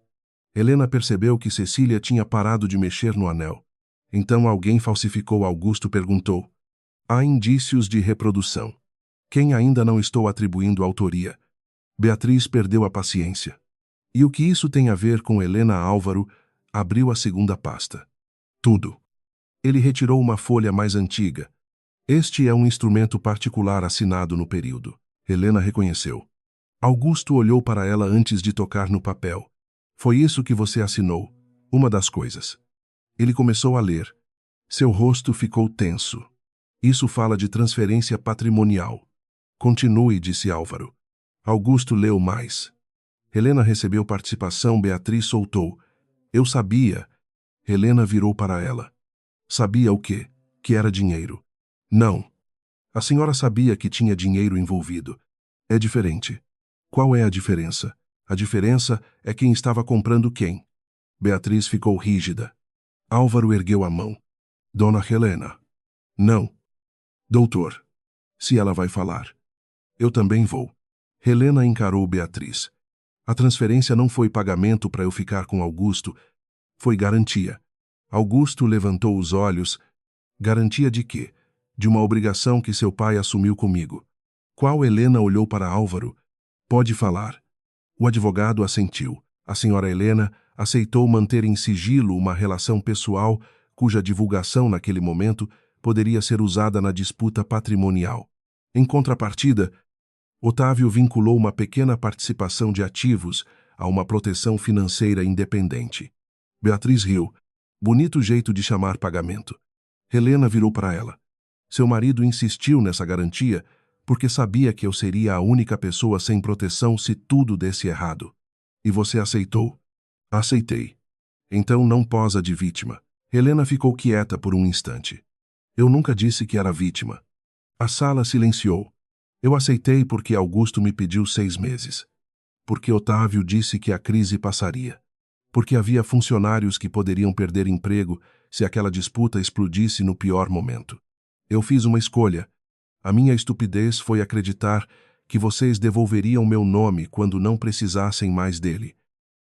Helena percebeu que Cecília tinha parado de mexer no anel. Então alguém falsificou. Augusto perguntou. Há indícios de reprodução. Quem ainda não estou atribuindo autoria? Beatriz perdeu a paciência. E o que isso tem a ver com Helena? Álvaro abriu a segunda pasta. Tudo. Ele retirou uma folha mais antiga. Este é um instrumento particular assinado no período. Helena reconheceu. Augusto olhou para ela antes de tocar no papel. Foi isso que você assinou. Uma das coisas. Ele começou a ler. Seu rosto ficou tenso. Isso fala de transferência patrimonial. Continue, disse Álvaro. Augusto leu mais. Helena recebeu participação. Beatriz soltou. Eu sabia. Helena virou para ela. Sabia o quê? Que era dinheiro. Não. A senhora sabia que tinha dinheiro envolvido. É diferente. Qual é a diferença? A diferença é quem estava comprando quem. Beatriz ficou rígida. Álvaro ergueu a mão. Dona Helena. Não. Doutor. Se ela vai falar. Eu também vou. Helena encarou Beatriz. A transferência não foi pagamento para eu ficar com Augusto. Foi garantia. Augusto levantou os olhos. Garantia de quê? De uma obrigação que seu pai assumiu comigo. Qual? Helena olhou para Álvaro. Pode falar. O advogado assentiu. A senhora Helena aceitou manter em sigilo uma relação pessoal cuja divulgação naquele momento poderia ser usada na disputa patrimonial. Em contrapartida, Otávio vinculou uma pequena participação de ativos a uma proteção financeira independente. Beatriz riu. Bonito jeito de chamar pagamento. Helena virou para ela. Seu marido insistiu nessa garantia porque sabia que eu seria a única pessoa sem proteção se tudo desse errado. E você aceitou? Aceitei. Então não posa de vítima. Helena ficou quieta por um instante. Eu nunca disse que era vítima. A sala silenciou. Eu aceitei porque Augusto me pediu 6 meses. Porque Otávio disse que a crise passaria. Porque havia funcionários que poderiam perder emprego se aquela disputa explodisse no pior momento. Eu fiz uma escolha. A minha estupidez foi acreditar que vocês devolveriam meu nome quando não precisassem mais dele.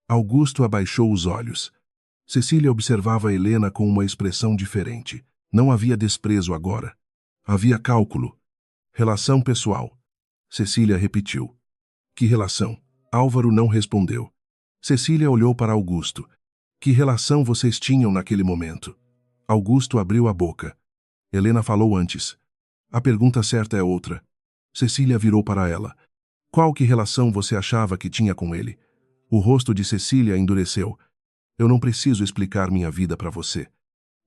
Augusto abaixou os olhos. Cecília observava Helena com uma expressão diferente. Não havia desprezo agora. Havia cálculo. Relação pessoal. Cecília repetiu. Que relação? Álvaro não respondeu. Cecília olhou para Augusto. Que relação vocês tinham naquele momento? Augusto abriu a boca. Helena falou antes. A pergunta certa é outra. Cecília virou para ela. Qual que relação você achava que tinha com ele? O rosto de Cecília endureceu. Eu não preciso explicar minha vida para você.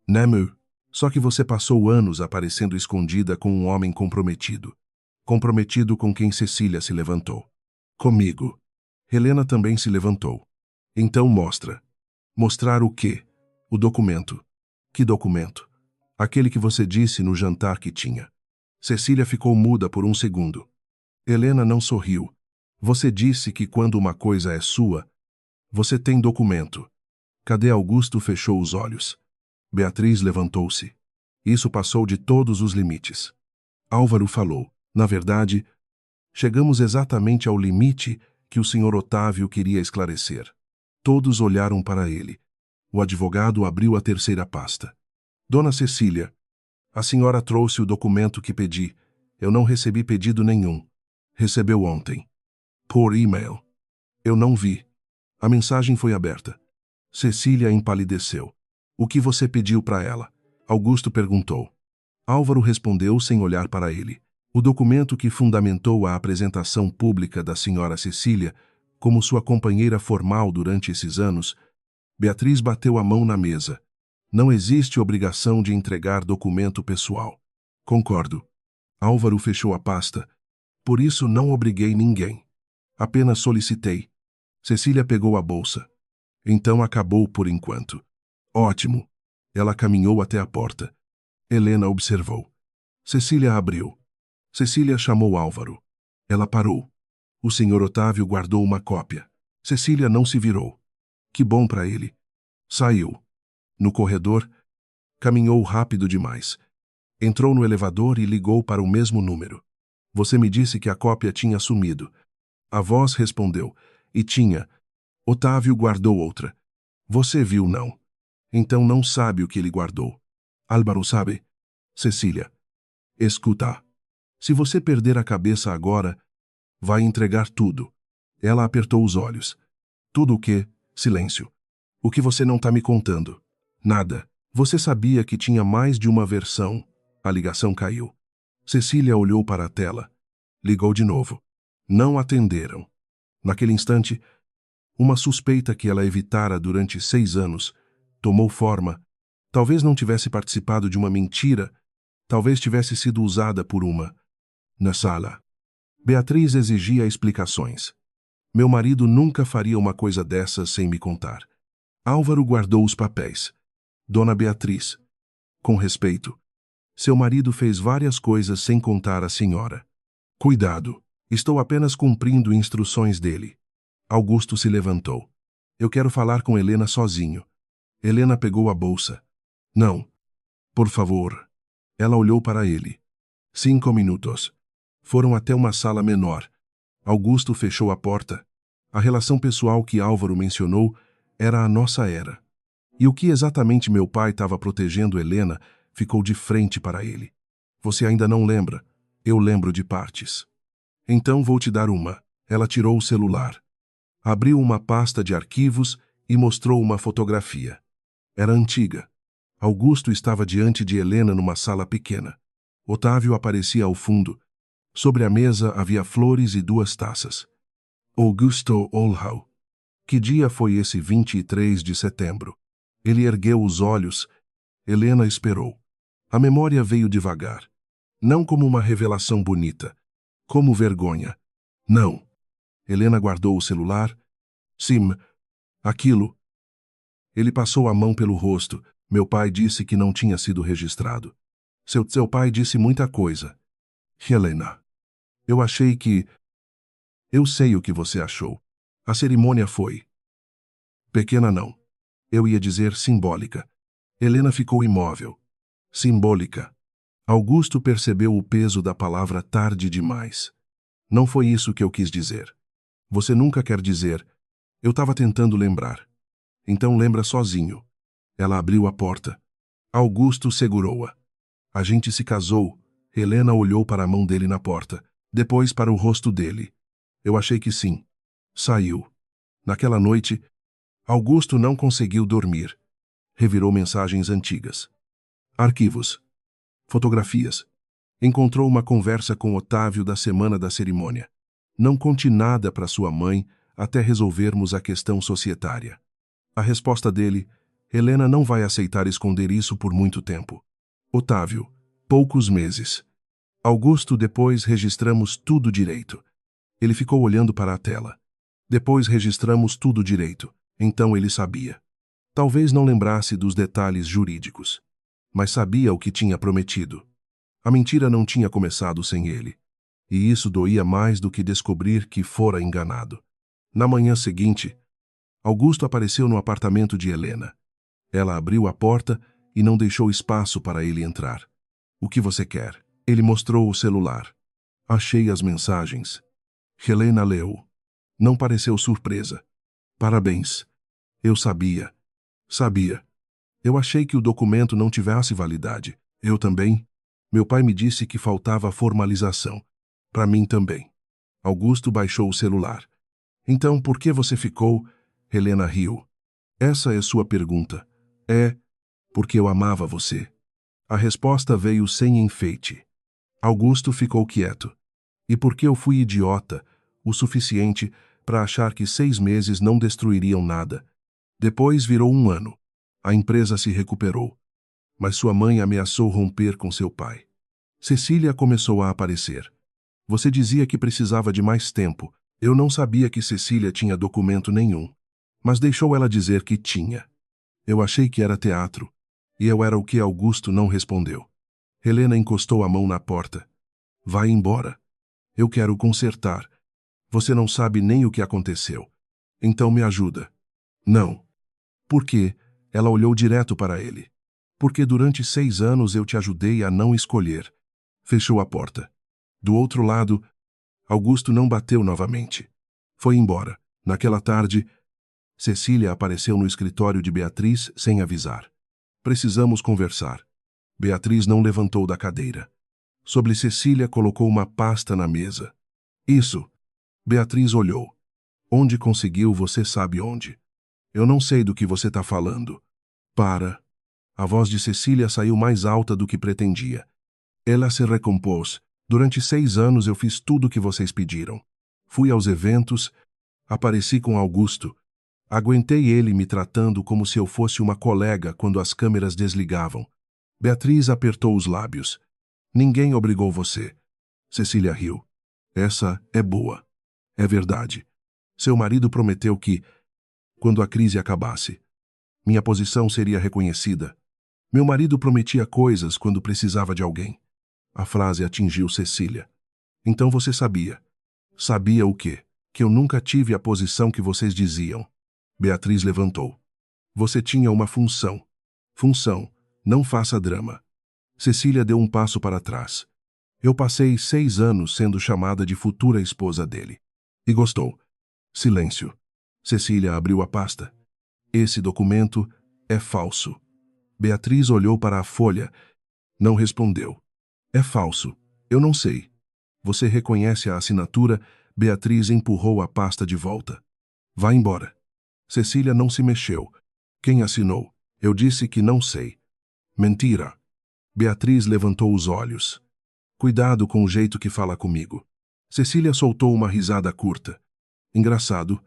Nemu, só que você passou anos aparecendo escondida com um homem comprometido. Comprometido com quem Cecília se levantou. Comigo. Helena também se levantou. Então mostra. Mostrar o quê? O documento. Que documento? Aquele que você disse no jantar que tinha. Cecília ficou muda por um segundo. Helena não sorriu. Você disse que quando uma coisa é sua, você tem documento. Cadê Augusto? Fechou os olhos. Beatriz levantou-se. Isso passou de todos os limites. Álvaro falou. Na verdade, chegamos exatamente ao limite que o Sr. Otávio queria esclarecer. Todos olharam para ele. O advogado abriu a terceira pasta. Dona Cecília, a senhora trouxe o documento que pedi. Eu não recebi pedido nenhum. Recebeu ontem. Por e-mail. Eu não vi. A mensagem foi aberta. Cecília empalideceu. O que você pediu para ela? Augusto perguntou. Álvaro respondeu sem olhar para ele. O documento que fundamentou a apresentação pública da senhora Cecília como sua companheira formal durante esses anos. Beatriz bateu a mão na mesa. Não existe obrigação de entregar documento pessoal. Concordo. Álvaro fechou a pasta. Por isso não obriguei ninguém. Apenas solicitei. Cecília pegou a bolsa. Então acabou por enquanto. Ótimo. Ela caminhou até a porta. Helena observou. Cecília abriu. Cecília chamou Álvaro. Ela parou. O Sr. Otávio guardou uma cópia. Cecília não se virou. Que bom para ele. Saiu. No corredor, caminhou rápido demais. Entrou no elevador e ligou para o mesmo número. Você me disse que a cópia tinha sumido. A voz respondeu. E tinha. Otávio guardou outra. Você viu, não? Então não sabe o que ele guardou. Álvaro sabe. Cecília. Escuta. Se você perder a cabeça agora, vai entregar tudo. Ela apertou os olhos. Tudo o quê? Silêncio. O que você não está me contando? Nada. Você sabia que tinha mais de uma versão. A ligação caiu. Cecília olhou para a tela. Ligou de novo. Não atenderam. Naquele instante, uma suspeita que ela evitara durante 6 anos tomou forma. Talvez não tivesse participado de uma mentira, talvez tivesse sido usada por uma. Na sala. Beatriz exigia explicações. Meu marido nunca faria uma coisa dessas sem me contar. Álvaro guardou os papéis. Dona Beatriz. Com respeito. Seu marido fez várias coisas sem contar à senhora. Cuidado. Estou apenas cumprindo instruções dele. Augusto se levantou. Eu quero falar com Helena sozinho. Helena pegou a bolsa. Não. Por favor. Ela olhou para ele. 5 minutos. Foram até uma sala menor. Augusto fechou a porta. A relação pessoal que Álvaro mencionou era a nossa era. E o que exatamente meu pai estava protegendo Helena ficou de frente para ele. Você ainda não lembra? Eu lembro de partes. Então vou te dar uma. Ela tirou o celular. Abriu uma pasta de arquivos e mostrou uma fotografia. Era antiga. Augusto estava diante de Helena numa sala pequena. Otávio aparecia ao fundo. Sobre a mesa havia flores e 2 taças. Augusto Olhau. Que dia foi esse 23 de setembro? Ele ergueu os olhos. Helena esperou. A memória veio devagar. Não como uma revelação bonita. Como vergonha. Não. Helena guardou o celular. Sim. Aquilo. Ele passou a mão pelo rosto. Meu pai disse que não tinha sido registrado. Seu pai disse muita coisa. Helena. Eu achei que... Eu sei o que você achou. A cerimônia foi... Pequena não. Eu ia dizer simbólica. Helena ficou imóvel. Simbólica. Augusto percebeu o peso da palavra tarde demais. Não foi isso que eu quis dizer. Você nunca quer dizer. Eu estava tentando lembrar. Então lembra sozinho. Ela abriu a porta. Augusto segurou-a. A gente se casou. Helena olhou para a mão dele na porta, depois para o rosto dele. Eu achei que sim. Saiu. Naquela noite, Augusto não conseguiu dormir. Revirou mensagens antigas. Arquivos. Fotografias. Encontrou uma conversa com Otávio da semana da cerimônia. Não conte nada para sua mãe até resolvermos a questão societária. A resposta dele: Helena não vai aceitar esconder isso por muito tempo. Otávio: poucos meses. Augusto: depois registramos tudo direito. Ele ficou olhando para a tela. Depois registramos tudo direito. Então ele sabia. Talvez não lembrasse dos detalhes jurídicos, mas sabia o que tinha prometido. A mentira não tinha começado sem ele. E isso doía mais do que descobrir que fora enganado. Na manhã seguinte, Augusto apareceu no apartamento de Helena. Ela abriu a porta e não deixou espaço para ele entrar. O que você quer? Ele mostrou o celular. Achei as mensagens. Helena leu. Não pareceu surpresa. Parabéns. Eu sabia. Sabia. Eu achei que o documento não tivesse validade. Eu também. Meu pai me disse que faltava formalização. Para mim também. Augusto baixou o celular. Então, por que você ficou? Helena riu. Essa é sua pergunta. É, porque eu amava você. A resposta veio sem enfeite. Augusto ficou quieto. E porque eu fui idiota, o suficiente para achar que 6 meses não destruiriam nada. Depois virou 1 ano. A empresa se recuperou. Mas sua mãe ameaçou romper com seu pai. Cecília começou a aparecer. Você dizia que precisava de mais tempo. Eu não sabia que Cecília tinha documento nenhum. Mas deixou ela dizer que tinha. Eu achei que era teatro. E eu era o que Augusto não respondeu. Helena encostou a mão na porta. Vai embora. Eu quero consertar. Você não sabe nem o que aconteceu. Então me ajuda. Não. Por quê? Ela olhou direto para ele. Porque durante 6 anos eu te ajudei a não escolher. Fechou a porta. Do outro lado, Augusto não bateu novamente. Foi embora. Naquela tarde, Cecília apareceu no escritório de Beatriz sem avisar. Precisamos conversar. Beatriz não levantou da cadeira. Sobre Cecília colocou uma pasta na mesa. Isso. Beatriz olhou. Onde conseguiu, você sabe onde. Eu não sei do que você está falando. Para. A voz de Cecília saiu mais alta do que pretendia. Ela se recompôs. Durante 6 anos eu fiz tudo o que vocês pediram. Fui aos eventos, apareci com Augusto. Aguentei ele me tratando como se eu fosse uma colega quando as câmeras desligavam. Beatriz apertou os lábios. Ninguém obrigou você. Cecília riu. Essa é boa. É verdade. Seu marido prometeu que, quando a crise acabasse, minha posição seria reconhecida. Meu marido prometia coisas quando precisava de alguém. A frase atingiu Cecília. Então você sabia. Sabia o quê? Que eu nunca tive a posição que vocês diziam. Beatriz levantou. Você tinha uma função. Função. Não faça drama. Cecília deu um passo para trás. Eu passei 6 anos sendo chamada de futura esposa dele. E gostou. Silêncio. Cecília abriu a pasta. Esse documento é falso. Beatriz olhou para a folha. Não respondeu. É falso. Eu não sei. Você reconhece a assinatura? Beatriz empurrou a pasta de volta. Vá embora. Cecília não se mexeu. Quem assinou? Eu disse que não sei. Mentira. Beatriz levantou os olhos. Cuidado com o jeito que fala comigo. Cecília soltou uma risada curta. Engraçado.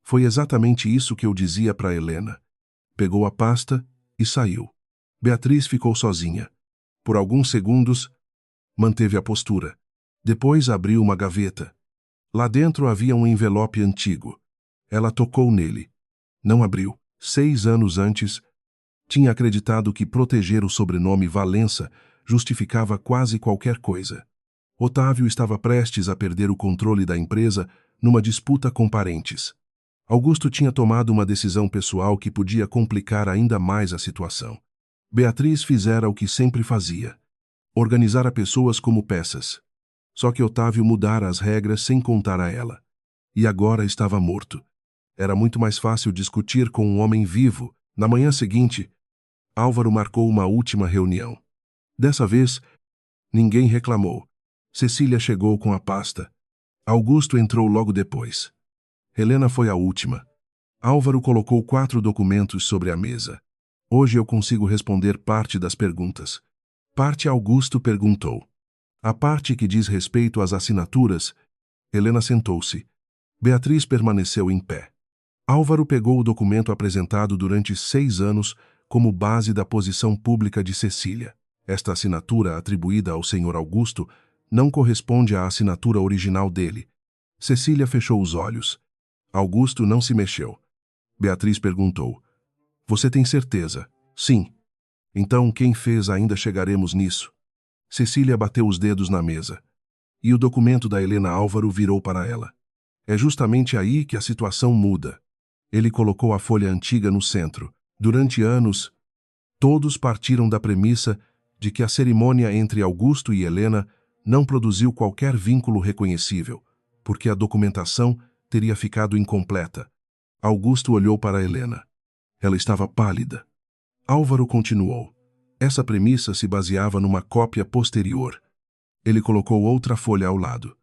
Foi exatamente isso que eu dizia para Helena. Pegou a pasta e saiu. Beatriz ficou sozinha. Por alguns segundos, manteve a postura. Depois abriu uma gaveta. Lá dentro havia um envelope antigo. Ela tocou nele. Não abriu. 6 anos antes, tinha acreditado que proteger o sobrenome Valença justificava quase qualquer coisa. Otávio estava prestes a perder o controle da empresa numa disputa com parentes. Augusto tinha tomado uma decisão pessoal que podia complicar ainda mais a situação. Beatriz fizera o que sempre fazia: organizara pessoas como peças. Só que Otávio mudara as regras sem contar a ela. E agora estava morto. Era muito mais fácil discutir com um homem vivo. Na manhã seguinte, Álvaro marcou uma última reunião. Dessa vez, ninguém reclamou. Cecília chegou com a pasta. Augusto entrou logo depois. Helena foi a última. Álvaro colocou 4 documentos sobre a mesa. Hoje eu consigo responder parte das perguntas. Parte Augusto perguntou. A parte que diz respeito às assinaturas. Helena sentou-se. Beatriz permaneceu em pé. Álvaro pegou o documento apresentado durante 6 anos como base da posição pública de Cecília. Esta assinatura atribuída ao senhor Augusto não corresponde à assinatura original dele. Cecília fechou os olhos. Augusto não se mexeu. Beatriz perguntou: Você tem certeza? Sim. Então, quem fez? Ainda chegaremos nisso. Cecília bateu os dedos na mesa. E o documento da Helena Álvaro virou para ela. É justamente aí que a situação muda. Ele colocou a folha antiga no centro. Durante anos, todos partiram da premissa de que a cerimônia entre Augusto e Helena não produziu qualquer vínculo reconhecível, porque a documentação teria ficado incompleta. Augusto olhou para Helena. Ela estava pálida. Álvaro continuou. Essa premissa se baseava numa cópia posterior. Ele colocou outra folha ao lado.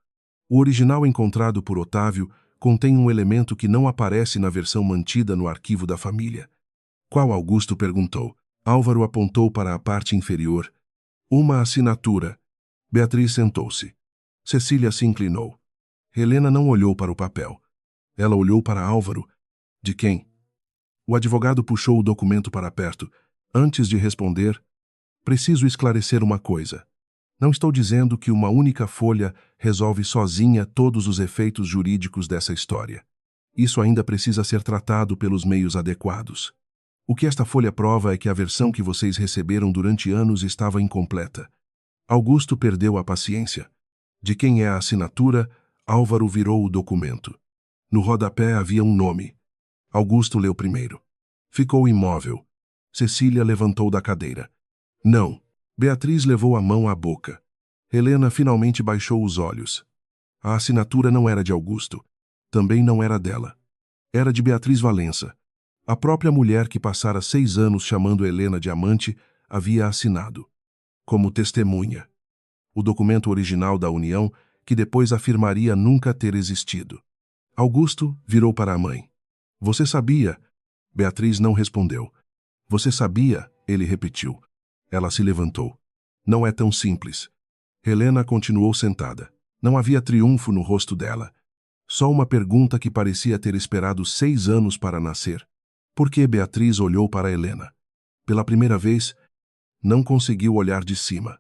O original encontrado por Otávio contém um elemento que não aparece na versão mantida no arquivo da família. Qual? Augusto perguntou. Álvaro apontou para a parte inferior. Uma assinatura. Beatriz sentou-se. Cecília se inclinou. Helena não olhou para o papel. Ela olhou para Álvaro. De quem? O advogado puxou o documento para perto. Antes de responder, preciso esclarecer uma coisa. Não estou dizendo que uma única folha resolve sozinha todos os efeitos jurídicos dessa história. Isso ainda precisa ser tratado pelos meios adequados. O que esta folha prova é que a versão que vocês receberam durante anos estava incompleta. Augusto perdeu a paciência. De quem é a assinatura? Álvaro virou o documento. No rodapé havia um nome. Augusto leu primeiro. Ficou imóvel. Cecília levantou da cadeira. Não. Beatriz levou a mão à boca. Helena finalmente baixou os olhos. A assinatura não era de Augusto. Também não era dela. Era de Beatriz Valença. A própria mulher que passara 6 anos chamando Helena de amante havia assinado. Como testemunha. O documento original da união, que depois afirmaria nunca ter existido. Augusto virou para a mãe. Você sabia? Beatriz não respondeu. Você sabia? Ele repetiu. Ela se levantou. Não é tão simples. Helena continuou sentada. Não havia triunfo no rosto dela. Só uma pergunta que parecia ter esperado 6 anos para nascer. Por que? Beatriz olhou para Helena. Pela primeira vez, não conseguiu olhar de cima.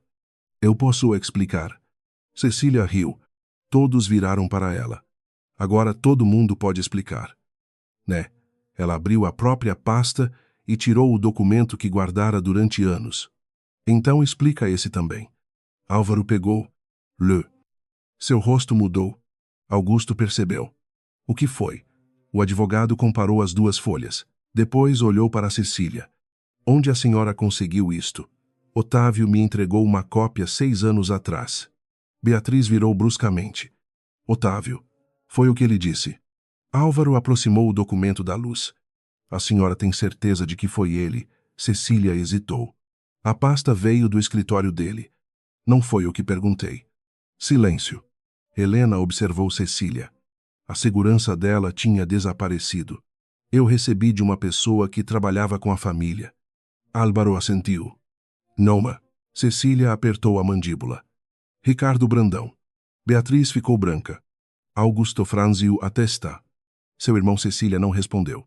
Eu posso explicar. Cecília riu. Todos viraram para ela. Agora todo mundo pode explicar. Né? Ela abriu a própria pasta e tirou o documento que guardara durante anos. Então explica esse também. Álvaro pegou. Seu rosto mudou. Augusto percebeu. O que foi? O advogado comparou as 2 folhas. Depois olhou para Cecília. Onde a senhora conseguiu isto? Otávio me entregou uma cópia 6 anos atrás. Beatriz virou bruscamente. Otávio. Foi o que ele disse. Álvaro aproximou o documento da luz. A senhora tem certeza de que foi ele? Cecília hesitou. A pasta veio do escritório dele. Não foi o que perguntei. Silêncio. Helena observou Cecília. A segurança dela tinha desaparecido. Eu recebi de uma pessoa que trabalhava com a família. Álvaro assentiu. Noma. Cecília apertou a mandíbula. Ricardo Brandão. Beatriz ficou branca. Augusto franziu a testa. Seu irmão Cecília não respondeu.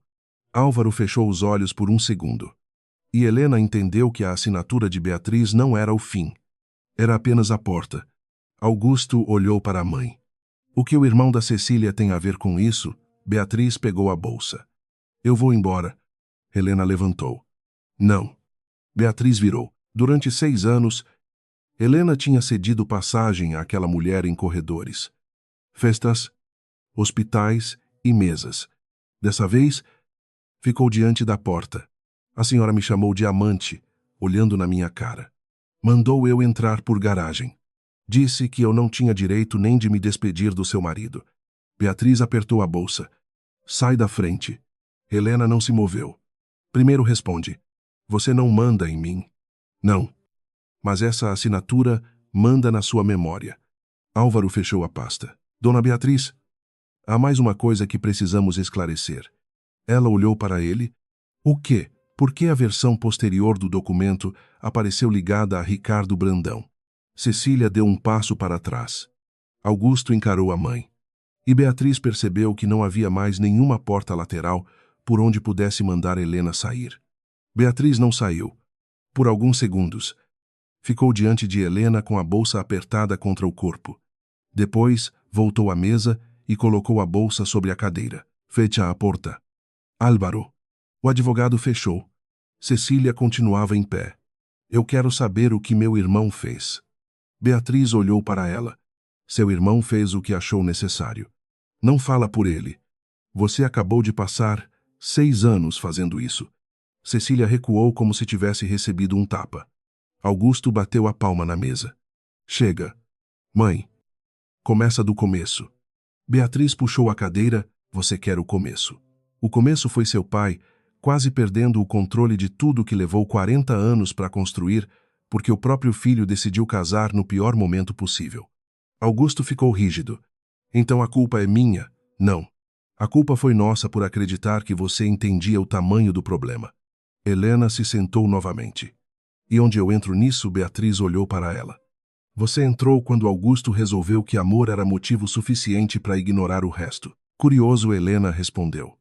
Álvaro fechou os olhos por um segundo. E Helena entendeu que a assinatura de Beatriz não era o fim. Era apenas a porta. Augusto olhou para a mãe. O que o irmão da Cecília tem a ver com isso? Beatriz pegou a bolsa. Eu vou embora. Helena levantou. Não. Beatriz virou. Durante 6 anos, Helena tinha cedido passagem àquela mulher em corredores, festas, hospitais e mesas. Dessa vez, ficou diante da porta. A senhora me chamou de amante, olhando na minha cara. Mandou eu entrar por garagem. Disse que eu não tinha direito nem de me despedir do seu marido. Beatriz apertou a bolsa. Sai da frente. Helena não se moveu. Primeiro responde. Você não manda em mim. Não. Mas essa assinatura manda na sua memória. Álvaro fechou a pasta. Dona Beatriz, há mais uma coisa que precisamos esclarecer. Ela olhou para ele. O quê? Por que a versão posterior do documento apareceu ligada a Ricardo Brandão? Cecília deu um passo para trás. Augusto encarou a mãe. E Beatriz percebeu que não havia mais nenhuma porta lateral por onde pudesse mandar Helena sair. Beatriz não saiu. Por alguns segundos. Ficou diante de Helena com a bolsa apertada contra o corpo. Depois, voltou à mesa e colocou a bolsa sobre a cadeira. Fecha a porta. Álvaro. O advogado fechou. Cecília continuava em pé. Eu quero saber o que meu irmão fez. Beatriz olhou para ela. Seu irmão fez o que achou necessário. Não fala por ele. Você acabou de passar 6 anos fazendo isso. Cecília recuou como se tivesse recebido um tapa. Augusto bateu a palma na mesa. Chega. Mãe. Começa do começo. Beatriz puxou a cadeira. Você quer o começo. O começo foi seu pai, quase perdendo o controle de tudo que levou 40 anos para construir, porque o próprio filho decidiu casar no pior momento possível. Augusto ficou rígido. Então a culpa é minha? Não. A culpa foi nossa por acreditar que você entendia o tamanho do problema. Helena se sentou novamente. E onde eu entro nisso? Beatriz olhou para ela. Você entrou quando Augusto resolveu que amor era motivo suficiente para ignorar o resto. Curioso, Helena respondeu.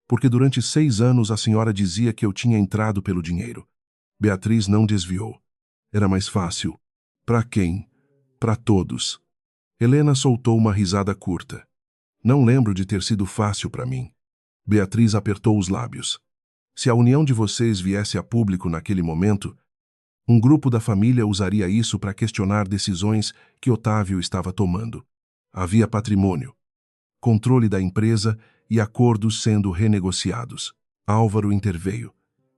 Porque durante 6 anos a senhora dizia que eu tinha entrado pelo dinheiro. Beatriz não desviou. Era mais fácil. Para quem? Para todos. Helena soltou uma risada curta. Não lembro de ter sido fácil para mim. Beatriz apertou os lábios. Se a união de vocês viesse a público naquele momento, um grupo da família usaria isso para questionar decisões que Otávio estava tomando. Havia patrimônio, controle da empresa e acordos sendo renegociados. Álvaro interveio.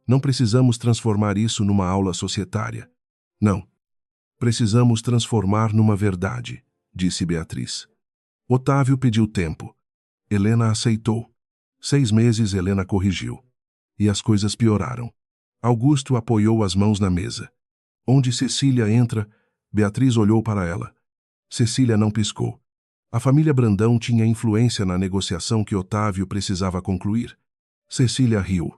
Não precisamos transformar isso numa aula societária. Não. Precisamos transformar numa verdade, disse Beatriz. Otávio pediu tempo. Helena aceitou. 6 meses Helena corrigiu. E as coisas pioraram. Augusto apoiou as mãos na mesa. Onde Cecília entra, Beatriz olhou para ela. Cecília não piscou. A família Brandão tinha influência na negociação que Otávio precisava concluir. Cecília riu.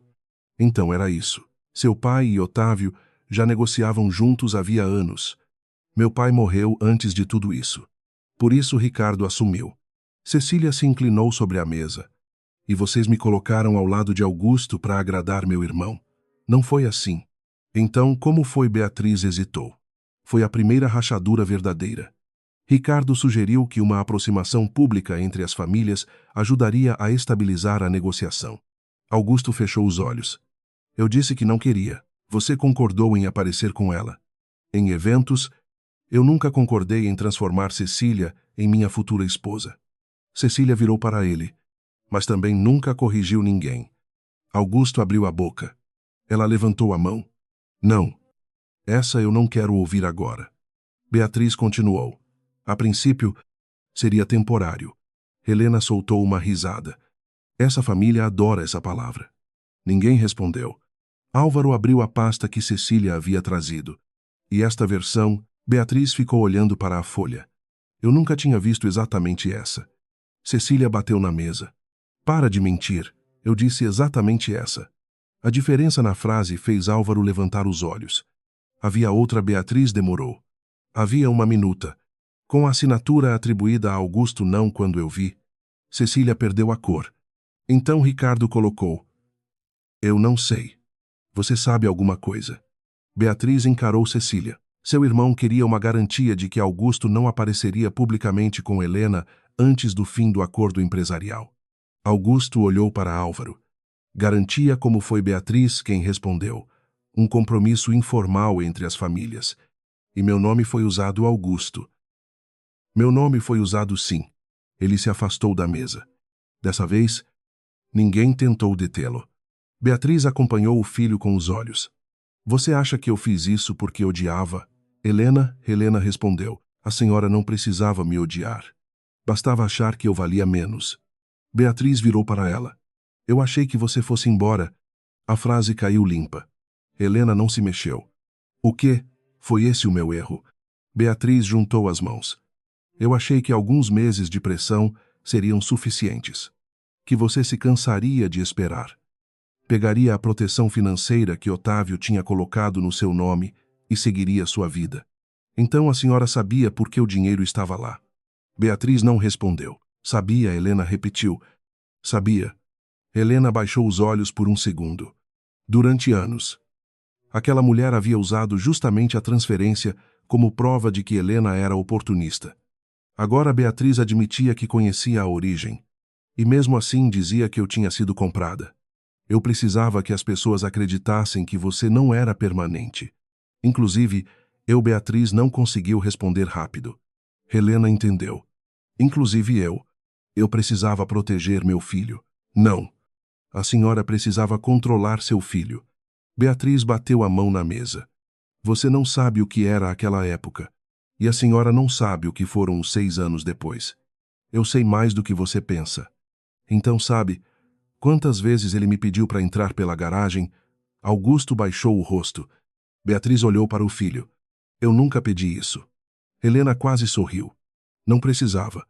Então era isso. Seu pai e Otávio já negociavam juntos havia anos. Meu pai morreu antes de tudo isso. Por isso Ricardo assumiu. Cecília se inclinou sobre a mesa. E vocês me colocaram ao lado de Augusto para agradar meu irmão. Não foi assim. Então, como foi? Beatriz hesitou. Foi a primeira rachadura verdadeira. Ricardo sugeriu que uma aproximação pública entre as famílias ajudaria a estabilizar a negociação. Augusto fechou os olhos. Eu disse que não queria. Você concordou em aparecer com ela. Em eventos, eu nunca concordei em transformar Cecília em minha futura esposa. Cecília virou para ele, mas também nunca corrigiu ninguém. Augusto abriu a boca. Ela levantou a mão. Não. Essa eu não quero ouvir agora. Beatriz continuou. A princípio, seria temporário. Helena soltou uma risada. Essa família adora essa palavra. Ninguém respondeu. Álvaro abriu a pasta que Cecília havia trazido. E esta versão, Beatriz ficou olhando para a folha. Eu nunca tinha visto exatamente essa. Cecília bateu na mesa. Para de mentir. Eu disse exatamente essa. A diferença na frase fez Álvaro levantar os olhos. Havia outra. Beatriz demorou. Havia uma minuta. Com a assinatura atribuída a Augusto não quando eu vi. Cecília perdeu a cor. Então Ricardo colocou. Eu não sei. Você sabe alguma coisa? Beatriz encarou Cecília. Seu irmão queria uma garantia de que Augusto não apareceria publicamente com Helena antes do fim do acordo empresarial. Augusto olhou para Álvaro. Garantia, como foi Beatriz quem respondeu. Um compromisso informal entre as famílias. E meu nome foi usado. Augusto. Meu nome foi usado, sim. Ele se afastou da mesa. Dessa vez, ninguém tentou detê-lo. Beatriz acompanhou o filho com os olhos. Você acha que eu fiz isso porque odiava? Helena respondeu. A senhora não precisava me odiar. Bastava achar que eu valia menos. Beatriz virou para ela. Eu achei que você fosse embora. A frase caiu limpa. Helena não se mexeu. O quê? Foi esse o meu erro? Beatriz juntou as mãos. Eu achei que alguns meses de pressão seriam suficientes. Que você se cansaria de esperar. Pegaria a proteção financeira que Otávio tinha colocado no seu nome e seguiria sua vida. Então a senhora sabia por que o dinheiro estava lá. Beatriz não respondeu. Sabia, Helena repetiu. Sabia. Helena baixou os olhos por um segundo. Durante anos. Aquela mulher havia usado justamente a transferência como prova de que Helena era oportunista. Agora Beatriz admitia que conhecia a origem. E mesmo assim dizia que eu tinha sido comprada. Eu precisava que as pessoas acreditassem que você não era permanente. Inclusive, Beatriz, não conseguiu responder rápido. Helena entendeu. Inclusive eu. Eu precisava proteger meu filho. Não. A senhora precisava controlar seu filho. Beatriz bateu a mão na mesa. Você não sabe o que era aquela época. E a senhora não sabe o que foram os 6 anos depois. Eu sei mais do que você pensa. Então sabe, quantas vezes ele me pediu para entrar pela garagem? Augusto baixou o rosto. Beatriz olhou para o filho. Eu nunca pedi isso. Helena quase sorriu. Não precisava.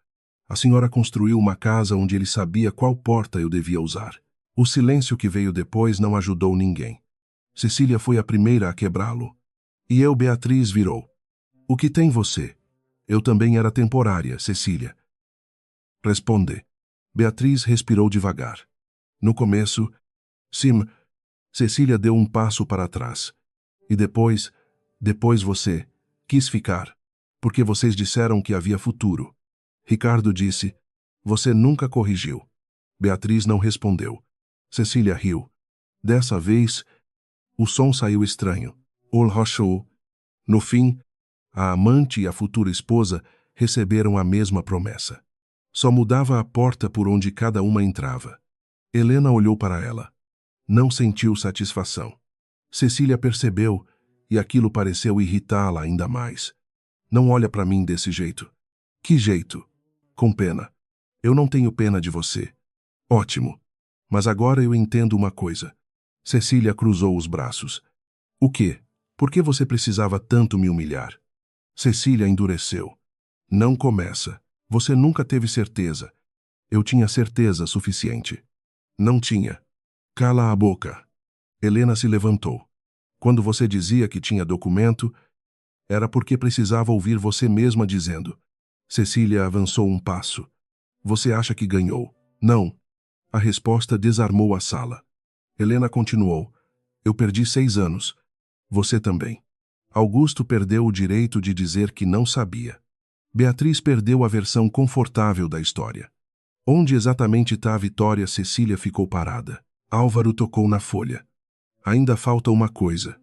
A senhora construiu uma casa onde ele sabia qual porta eu devia usar. O silêncio que veio depois não ajudou ninguém. Cecília foi a primeira a quebrá-lo. E Beatriz, virou. O que tem você? Eu também era temporária, Cecília. Responde. Beatriz respirou devagar. No começo, sim, Cecília deu um passo para trás. E depois você quis ficar, porque vocês disseram que havia futuro. Ricardo disse, você nunca corrigiu. Beatriz não respondeu. Cecília riu. Dessa vez, o som saiu estranho. Olhochou. No fim, a amante e a futura esposa receberam a mesma promessa. Só mudava a porta por onde cada uma entrava. Helena olhou para ela. Não sentiu satisfação. Cecília percebeu, e aquilo pareceu irritá-la ainda mais. Não olha para mim desse jeito. Que jeito? Com pena. Eu não tenho pena de você. Ótimo. Mas agora eu entendo uma coisa. Cecília cruzou os braços. O quê? Por que você precisava tanto me humilhar? Cecília endureceu. Não começa. Você nunca teve certeza. Eu tinha certeza suficiente. Não tinha. Cala a boca. Helena se levantou. Quando você dizia que tinha documento, era porque precisava ouvir você mesma dizendo. Cecília avançou um passo. Você acha que ganhou? Não. A resposta desarmou a sala. Helena continuou. Eu perdi 6 anos. Você também. Augusto perdeu o direito de dizer que não sabia. Beatriz perdeu a versão confortável da história. Onde exatamente está a Vitória? Cecília ficou parada. Álvaro tocou na folha. Ainda falta uma coisa.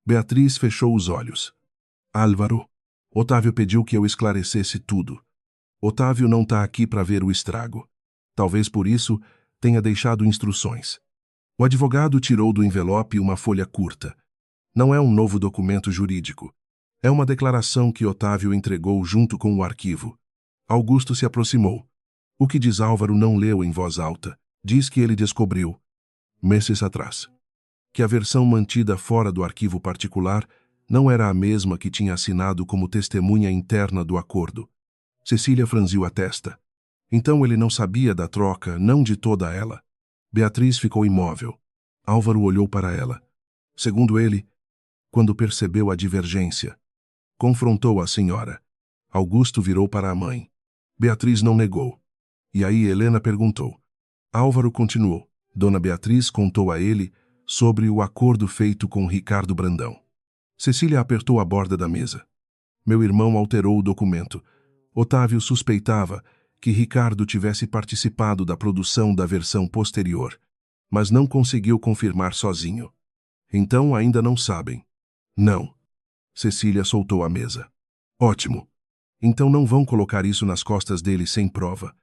Beatriz fechou os olhos. Álvaro. Otávio pediu que eu esclarecesse tudo. Otávio não está aqui para ver o estrago. Talvez por isso tenha deixado instruções. O advogado tirou do envelope uma folha curta. Não é um novo documento jurídico. É uma declaração que Otávio entregou junto com o arquivo. Augusto se aproximou. O que diz Álvaro não leu em voz alta. Diz que ele descobriu, meses atrás, que a versão mantida fora do arquivo particular não era a mesma que tinha assinado como testemunha interna do acordo. Cecília franziu a testa. Então ele não sabia da troca, não de toda ela. Beatriz ficou imóvel. Álvaro olhou para ela. Segundo ele, quando percebeu a divergência, confrontou a senhora. Augusto virou para a mãe. Beatriz não negou. E aí Helena perguntou. Álvaro continuou. Dona Beatriz contou a ele sobre o acordo feito com Ricardo Brandão. Cecília apertou a borda da mesa. Meu irmão alterou o documento. Otávio suspeitava que Ricardo tivesse participado da produção da versão posterior, mas não conseguiu confirmar sozinho. Então ainda não sabem. Não. Cecília soltou a mesa. Ótimo. Então não vão colocar isso nas costas dele sem prova.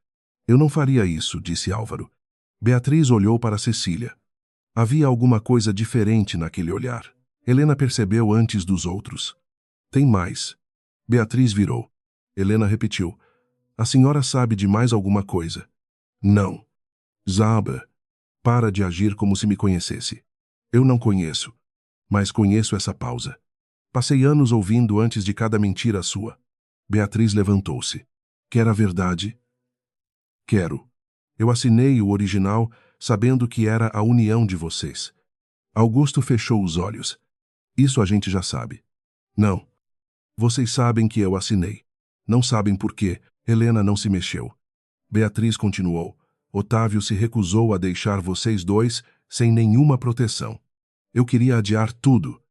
Eu não faria isso, disse Álvaro. Beatriz olhou para Cecília. Havia alguma coisa diferente naquele olhar. Helena percebeu antes dos outros. Tem mais. Beatriz virou. Helena repetiu. A senhora sabe de mais alguma coisa? Não. Zaba. Para de agir como se me conhecesse. Eu não conheço. Mas conheço essa pausa. Passei anos ouvindo antes de cada mentira sua. Beatriz levantou-se. Quer a verdade? Quero. Eu assinei o original sabendo que era a união de vocês. Augusto fechou os olhos. Isso a gente já sabe. Não. Vocês sabem que eu assinei. Não sabem por quê. Helena não se mexeu. Beatriz continuou. Otávio se recusou a deixar vocês dois sem nenhuma proteção. Eu queria adiar tudo.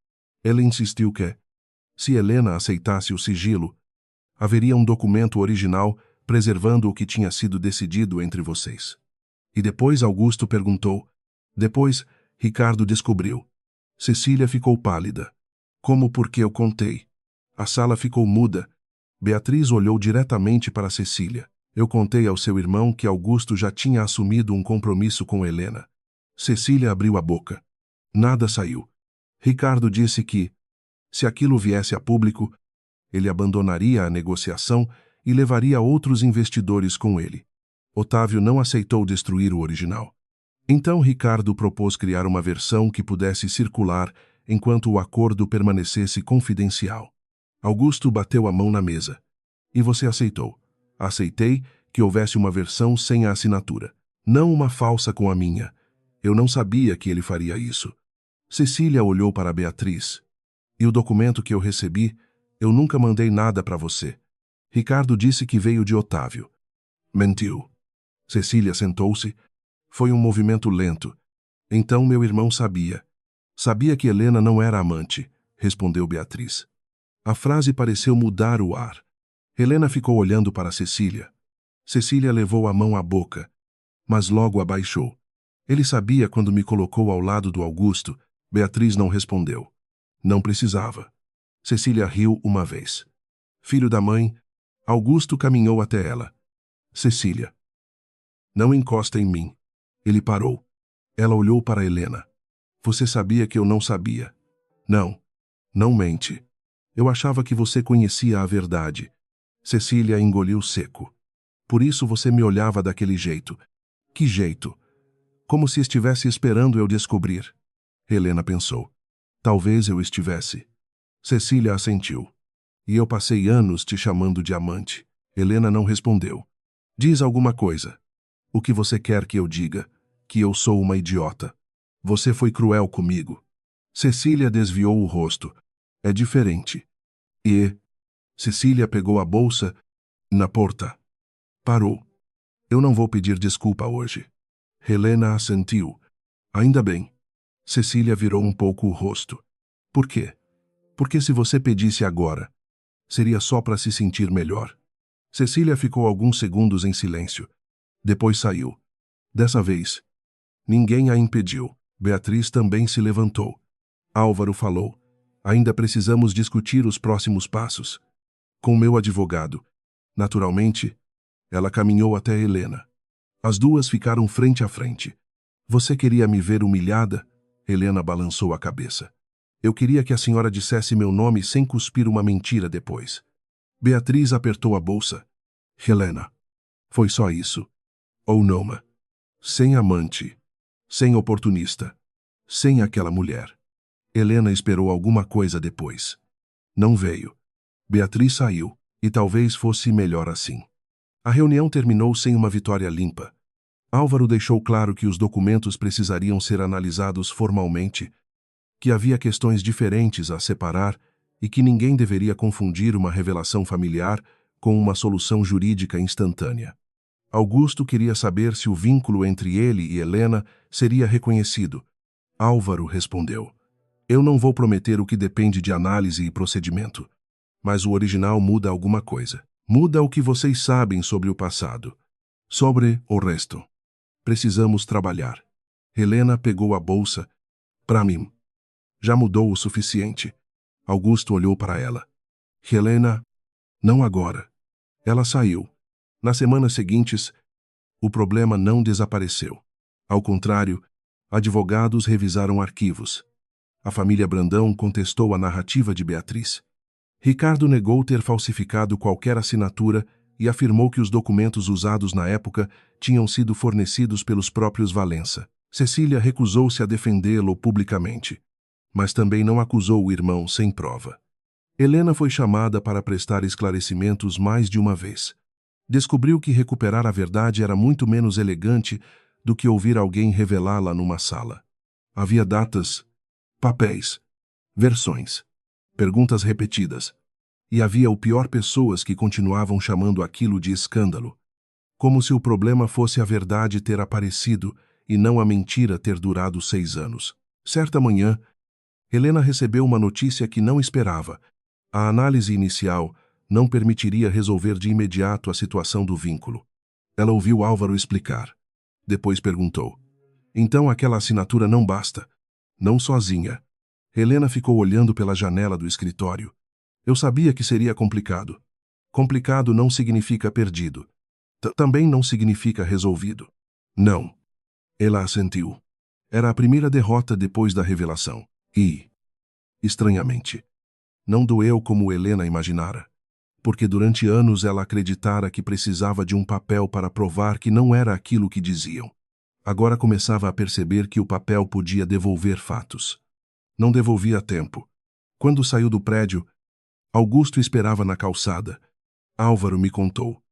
Ela insistiu que, se Helena aceitasse o sigilo, haveria um documento original preservando o que tinha sido decidido entre vocês. E depois Augusto perguntou. Depois, Ricardo descobriu. Cecília ficou pálida. Como porque eu contei? A sala ficou muda. Beatriz olhou diretamente para Cecília. Eu contei ao seu irmão que Augusto já tinha assumido um compromisso com Helena. Cecília abriu a boca. Nada saiu. Ricardo disse que, se aquilo viesse a público, ele abandonaria a negociação e levaria outros investidores com ele. Otávio não aceitou destruir o original. Então Ricardo propôs criar uma versão que pudesse circular enquanto o acordo permanecesse confidencial. Augusto bateu a mão na mesa. E você aceitou. Aceitei que houvesse uma versão sem a assinatura. Não uma falsa com a minha. Eu não sabia que ele faria isso. Cecília olhou para Beatriz. E o documento que eu recebi, eu nunca mandei nada para você. Ricardo disse que veio de Otávio. Mentiu. Cecília sentou-se. Foi um movimento lento. Então meu irmão sabia. Sabia que Helena não era amante, respondeu Beatriz. A frase pareceu mudar o ar. Helena ficou olhando para Cecília. Cecília levou a mão à boca, mas logo abaixou. Ele sabia quando me colocou ao lado do Augusto. Beatriz não respondeu. Não precisava. Cecília riu uma vez. Filho da mãe, Augusto caminhou até ela. Cecília. Não encosta em mim. Ele parou. Ela olhou para Helena. Você sabia que eu não sabia. Não. Não mente. Eu achava que você conhecia a verdade. Cecília engoliu seco. Por isso você me olhava daquele jeito. Que jeito? Como se estivesse esperando eu descobrir. Helena pensou. Talvez eu estivesse. Cecília assentiu. E eu passei anos te chamando de amante. Helena não respondeu. Diz alguma coisa. O que você quer que eu diga? Que eu sou uma idiota. Você foi cruel comigo. Cecília desviou o rosto. É diferente. E... Cecília pegou a bolsa na porta. Parou. Eu não vou pedir desculpa hoje. Helena assentiu. Ainda bem. Cecília virou um pouco o rosto. Por quê? Porque se você pedisse agora, seria só para se sentir melhor. Cecília ficou alguns segundos em silêncio. Depois saiu. Dessa vez, ninguém a impediu. Beatriz também se levantou. Álvaro falou. Ainda precisamos discutir os próximos passos. Com meu advogado. Naturalmente, ela caminhou até Helena. As duas ficaram frente a frente. Você queria me ver humilhada? Helena balançou a cabeça. Eu queria que a senhora dissesse meu nome sem cuspir uma mentira depois. Beatriz apertou a bolsa. Helena. Foi só isso. Ou não? Sem amante. Sem oportunista. Sem aquela mulher. Helena esperou alguma coisa depois. Não veio. Beatriz saiu, e talvez fosse melhor assim. A reunião terminou sem uma vitória limpa. Álvaro deixou claro que os documentos precisariam ser analisados formalmente, que havia questões diferentes a separar e que ninguém deveria confundir uma revelação familiar com uma solução jurídica instantânea. Augusto queria saber se o vínculo entre ele e Helena seria reconhecido. Álvaro respondeu. Eu não vou prometer o que depende de análise e procedimento, mas o original muda alguma coisa. Muda o que vocês sabem sobre o passado. Sobre o resto. Precisamos trabalhar. Helena pegou a bolsa. Para mim. Já mudou o suficiente. Augusto olhou para ela. Helena, não agora. Ela saiu. Nas semanas seguintes, o problema não desapareceu. Ao contrário, advogados revisaram arquivos. A família Brandão contestou a narrativa de Beatriz. Ricardo negou ter falsificado qualquer assinatura e afirmou que os documentos usados na época tinham sido fornecidos pelos próprios Valença. Cecília recusou-se a defendê-lo publicamente, mas também não acusou o irmão sem prova. Helena foi chamada para prestar esclarecimentos mais de uma vez. Descobriu que recuperar a verdade era muito menos elegante do que ouvir alguém revelá-la numa sala. Havia datas, papéis, versões, perguntas repetidas. E havia o pior pessoas que continuavam chamando aquilo de escândalo. Como se o problema fosse a verdade ter aparecido e não a mentira ter durado 6 anos. Certa manhã, Helena recebeu uma notícia que não esperava. A análise inicial não permitiria resolver de imediato a situação do vínculo. Ela ouviu Álvaro explicar. Depois perguntou: então aquela assinatura não basta? Não sozinha. Helena ficou olhando pela janela do escritório. Eu sabia que seria complicado. Complicado não significa perdido. Também não significa resolvido. Não. Ela assentiu. Era a primeira derrota depois da revelação. E, estranhamente, não doeu como Helena imaginara. Porque durante anos ela acreditara que precisava de um papel para provar que não era aquilo que diziam. Agora começava a perceber que o papel podia devolver fatos. Não devolvia a tempo. Quando saiu do prédio, Augusto esperava na calçada. Álvaro me contou.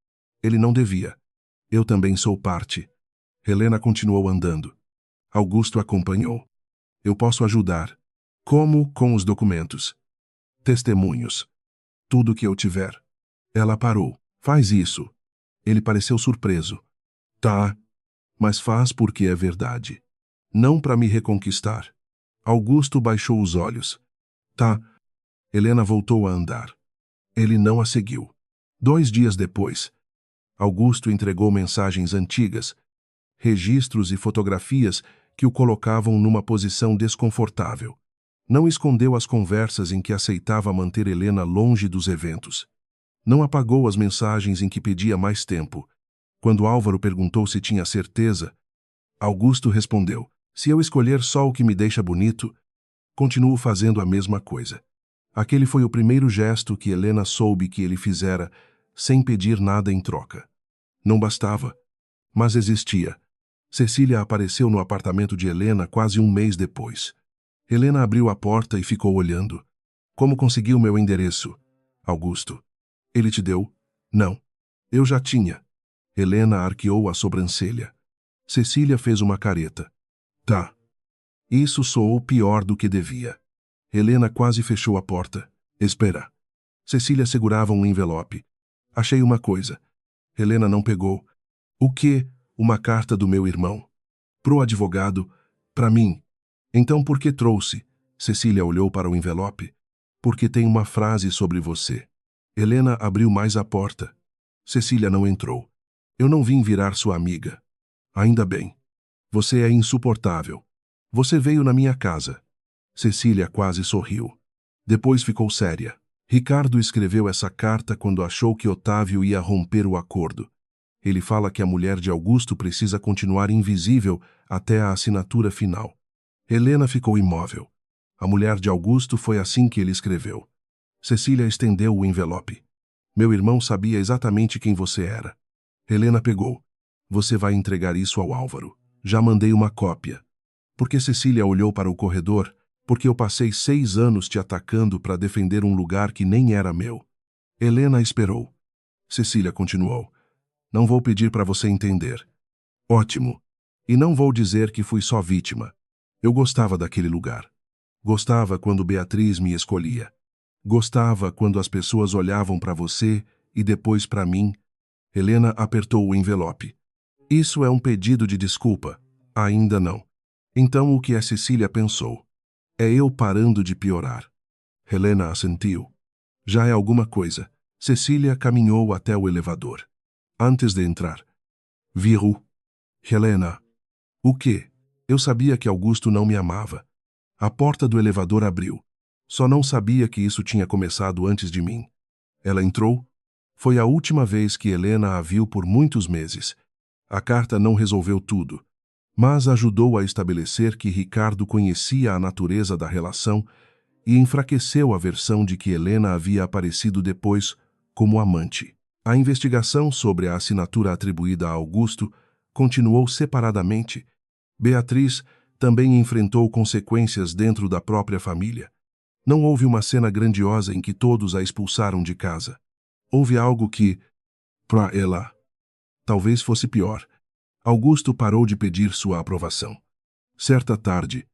Ele não devia. Eu também sou parte. Helena continuou andando. Augusto acompanhou. Eu posso ajudar. Como com os documentos? Testemunhos. Tudo que eu tiver. Ela parou. Faz isso. Ele pareceu surpreso. Tá. Mas faz porque é verdade. Não para me reconquistar. Augusto baixou os olhos. Tá. Helena voltou a andar. Ele não a seguiu. 2 dias depois, Augusto entregou mensagens antigas, registros e fotografias que o colocavam numa posição desconfortável. Não escondeu as conversas em que aceitava manter Helena longe dos eventos. Não apagou as mensagens em que pedia mais tempo. Quando Álvaro perguntou se tinha certeza, Augusto respondeu: se eu escolher só o que me deixa bonito, continuo fazendo a mesma coisa. Aquele foi o primeiro gesto que Helena soube que ele fizera, sem pedir nada em troca. Não bastava, mas existia. Cecília apareceu no apartamento de Helena quase 1 mês depois. Helena abriu a porta e ficou olhando. Como conseguiu meu endereço? Augusto. Ele te deu? Não. Eu já tinha. Helena arqueou a sobrancelha. Cecília fez uma careta. Tá. Isso soou pior do que devia. Helena quase fechou a porta. Espera. Cecília segurava um envelope. Achei uma coisa. Helena não pegou. O quê? Uma carta do meu irmão. Pro advogado. Pra mim. Então por que trouxe? Cecília olhou para o envelope. Porque tem uma frase sobre você. Helena abriu mais a porta. Cecília não entrou. Eu não vim virar sua amiga. Ainda bem. Você é insuportável. Você veio na minha casa. Cecília quase sorriu. Depois ficou séria. Ricardo escreveu essa carta quando achou que Otávio ia romper o acordo. Ele fala que a mulher de Augusto precisa continuar invisível até a assinatura final. Helena ficou imóvel. A mulher de Augusto foi assim que ele escreveu. Cecília estendeu o envelope. Meu irmão sabia exatamente quem você era. Helena pegou. Você vai entregar isso ao Álvaro. Já mandei uma cópia. Porque Cecília olhou para o corredor, porque eu passei 6 anos te atacando para defender um lugar que nem era meu. Helena esperou. Cecília continuou. Não vou pedir para você entender. Ótimo. E não vou dizer que fui só vítima. Eu gostava daquele lugar. Gostava quando Beatriz me escolhia. Gostava quando as pessoas olhavam para você e depois para mim. Helena apertou o envelope. Isso é um pedido de desculpa. Ainda não. Então o que a Cecília pensou? É eu parando de piorar. Helena assentiu. Já é alguma coisa. Cecília caminhou até o elevador. Antes de entrar, viu? Helena. O quê? Eu sabia que Augusto não me amava. A porta do elevador abriu. Só não sabia que isso tinha começado antes de mim. Ela entrou. Foi a última vez que Helena a viu por muitos meses. A carta não resolveu tudo, mas ajudou a estabelecer que Ricardo conhecia a natureza da relação e enfraqueceu a versão de que Helena havia aparecido depois como amante. A investigação sobre a assinatura atribuída a Augusto continuou separadamente. Beatriz também enfrentou consequências dentro da própria família. Não houve uma cena grandiosa em que todos a expulsaram de casa. Houve algo que, para ela, talvez fosse pior. Augusto parou de pedir sua aprovação. Certa tarde,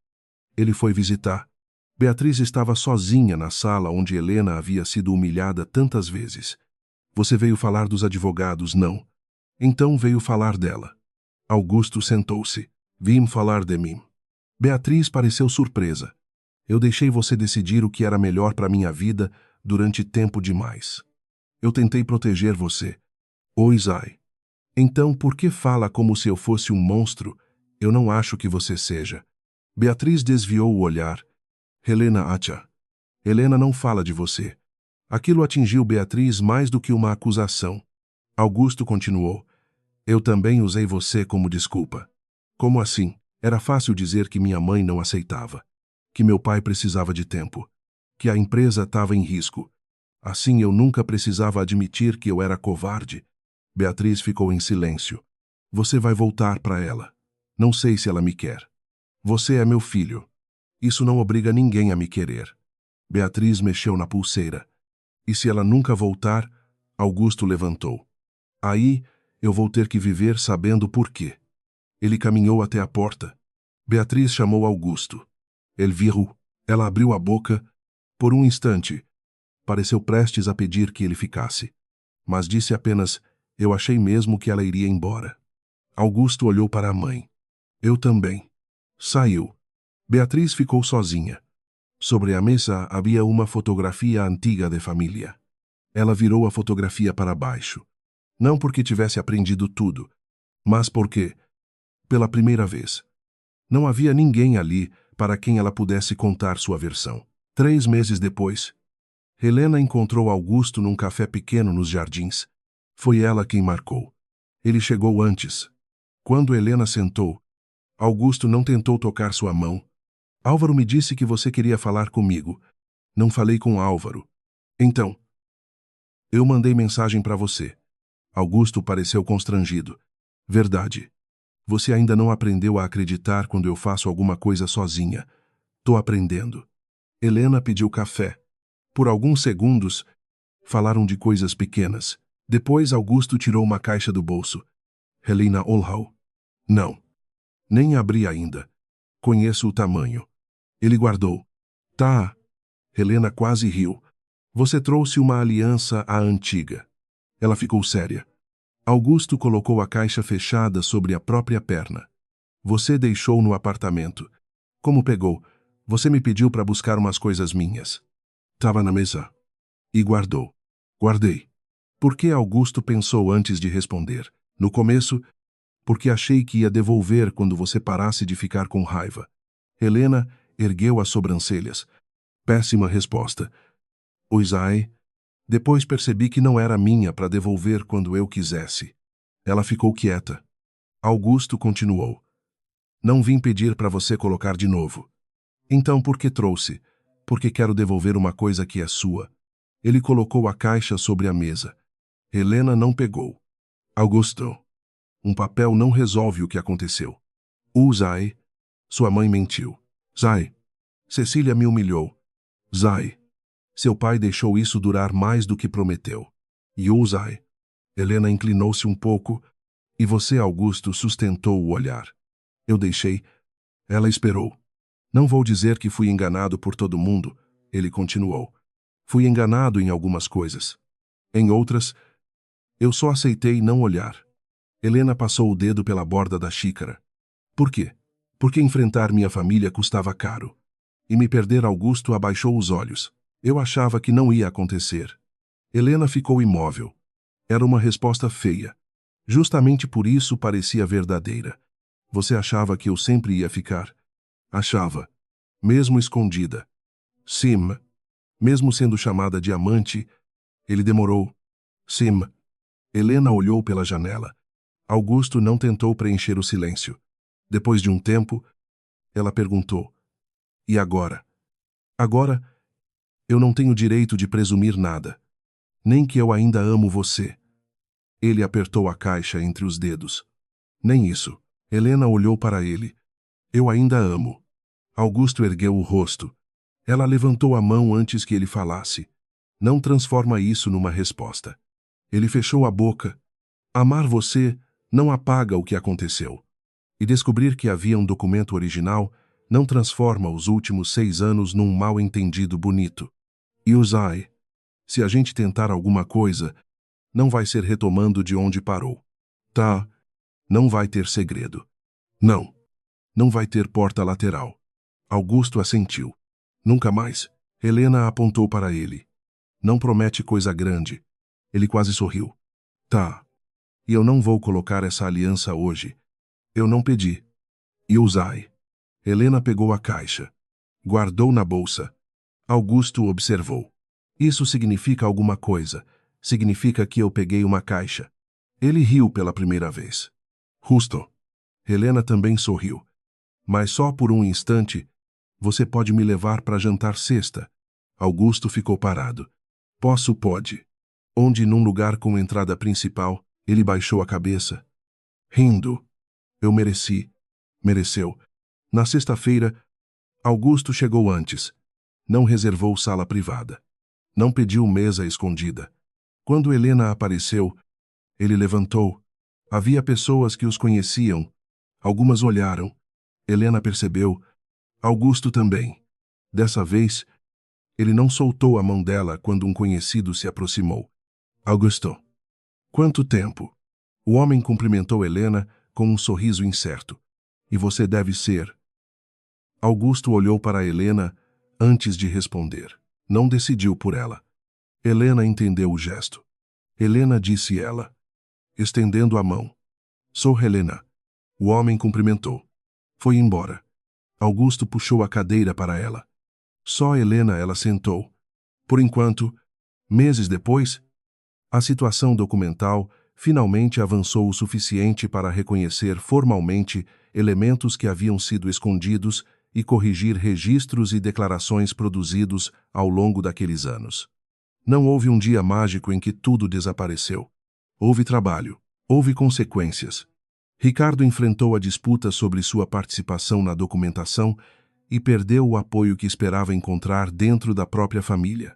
ele foi visitar. Beatriz estava sozinha na sala onde Helena havia sido humilhada tantas vezes. Você veio falar dos advogados, não? Então veio falar dela. Augusto sentou-se. Vim falar de mim. Beatriz pareceu surpresa. Eu deixei você decidir o que era melhor para minha vida durante tempo demais. Eu tentei proteger você. Ô Isai. Então por que fala como se eu fosse um monstro? Eu não acho que você seja. Beatriz desviou o olhar. Helena acha. Helena não fala de você. Aquilo atingiu Beatriz mais do que uma acusação. Augusto continuou. Eu também usei você como desculpa. Como assim? Era fácil dizer que minha mãe não aceitava. Que meu pai precisava de tempo. Que a empresa estava em risco. Assim eu nunca precisava admitir que eu era covarde. Beatriz ficou em silêncio. Você vai voltar para ela. Não sei se ela me quer. Você é meu filho. Isso não obriga ninguém a me querer. Beatriz mexeu na pulseira. E se ela nunca voltar? Augusto levantou. Aí eu vou ter que viver sabendo por quê. Ele caminhou até a porta. Beatriz chamou Augusto. Elviro. Ela abriu a boca. Por um instante, pareceu prestes a pedir que ele ficasse. Mas disse apenas, eu achei mesmo que ela iria embora. Augusto olhou para a mãe. Eu também. Saiu. Beatriz ficou sozinha. Sobre a mesa havia uma fotografia antiga de família. Ela virou a fotografia para baixo. Não porque tivesse aprendido tudo, mas porque, pela primeira vez, não havia ninguém ali para quem ela pudesse contar sua versão. 3 meses depois, Helena encontrou Augusto num café pequeno nos jardins. Foi ela quem marcou. Ele chegou antes. Quando Helena sentou, Augusto não tentou tocar sua mão. Álvaro me disse que você queria falar comigo. Não falei com Álvaro. Então, eu mandei mensagem para você. Augusto pareceu constrangido. Verdade. Você ainda não aprendeu a acreditar quando eu faço alguma coisa sozinha. Tô aprendendo. Helena pediu café. Por alguns segundos, falaram de coisas pequenas. Depois Augusto tirou uma caixa do bolso. Helena Olhau. Não. Nem abri ainda. Conheço o tamanho. Ele guardou. Tá. Helena quase riu. Você trouxe uma aliança à antiga. Ela ficou séria. Augusto colocou a caixa fechada sobre a própria perna. Você deixou no apartamento. Como pegou? Você me pediu para buscar umas coisas minhas. Tava na mesa. E guardou. Guardei. Por que Augusto pensou antes de responder? No começo, porque achei que ia devolver quando você parasse de ficar com raiva. Helena ergueu as sobrancelhas. Péssima resposta. O Isai. Depois percebi que não era minha para devolver quando eu quisesse. Ela ficou quieta. Augusto continuou. Não vim pedir para você colocar de novo. Então por que trouxe? Porque quero devolver uma coisa que é sua. Ele colocou a caixa sobre a mesa. Helena não pegou. Augusto. Um papel não resolve o que aconteceu. Zai. Sua mãe mentiu. Zai. Cecília me humilhou. Zai. Seu pai deixou isso durar mais do que prometeu. E Zai. Helena inclinou-se um pouco, e você, Augusto, sustentou o olhar. Eu deixei. Ela esperou. Não vou dizer que fui enganado por todo mundo, ele continuou. Fui enganado em algumas coisas. Em outras, eu só aceitei não olhar. Helena passou o dedo pela borda da xícara. Por quê? Porque enfrentar minha família custava caro. E me perder Augusto abaixou os olhos. Eu achava que não ia acontecer. Helena ficou imóvel. Era uma resposta feia. Justamente por isso parecia verdadeira. Você achava que eu sempre ia ficar? Achava. Mesmo escondida. Sim. Mesmo sendo chamada de amante, ele demorou. Sim. Helena olhou pela janela. Augusto não tentou preencher o silêncio. Depois de um tempo, ela perguntou. E agora? Agora, eu não tenho direito de presumir nada. Nem que eu ainda amo você. Ele apertou a caixa entre os dedos. Nem isso. Helena olhou para ele. Eu ainda amo. Augusto ergueu o rosto. Ela levantou a mão antes que ele falasse. Não transforma isso numa resposta. Ele fechou a boca. Amar você não apaga o que aconteceu. E descobrir que havia um documento original Não transforma os últimos 6 anos num mal-entendido bonito. E Uzai, se a gente tentar alguma coisa, não vai ser retomando de onde parou. Tá? Não vai ter segredo. Não. Não vai ter porta lateral. Augusto assentiu. Nunca mais. Helena apontou para ele. Não promete coisa grande. Ele quase sorriu. Tá. E eu não vou colocar essa aliança hoje. Eu não pedi. E Uzai. Helena pegou a caixa. Guardou na bolsa. Augusto observou. Isso significa alguma coisa. Significa que eu peguei uma caixa. Ele riu pela primeira vez. Justo. Helena também sorriu. Mas só por um instante. Você pode me levar para jantar sexta. Augusto ficou parado. Pode. Onde num lugar com entrada principal, ele baixou a cabeça. Rindo. Eu mereci. Mereceu. Na sexta-feira, Augusto chegou antes. Não reservou sala privada. Não pediu mesa escondida. Quando Helena apareceu, ele levantou. Havia pessoas que os conheciam. Algumas olharam. Helena percebeu. Augusto também. Dessa vez, ele não soltou a mão dela quando um conhecido se aproximou. Augusto. Quanto tempo? O homem cumprimentou Helena com um sorriso incerto. E você deve ser. Augusto olhou para Helena antes de responder. Não decidiu por ela. Helena entendeu o gesto. Helena disse ela, estendendo a mão. Sou Helena. O homem cumprimentou. Foi embora. Augusto puxou a cadeira para ela. Só Helena ela sentou. Por enquanto, meses depois, a situação documental finalmente avançou o suficiente para reconhecer formalmente elementos que haviam sido escondidos e corrigir registros e declarações produzidos ao longo daqueles anos. Não houve um dia mágico em que tudo desapareceu. Houve trabalho, houve consequências. Ricardo enfrentou a disputa sobre sua participação na documentação e perdeu o apoio que esperava encontrar dentro da própria família.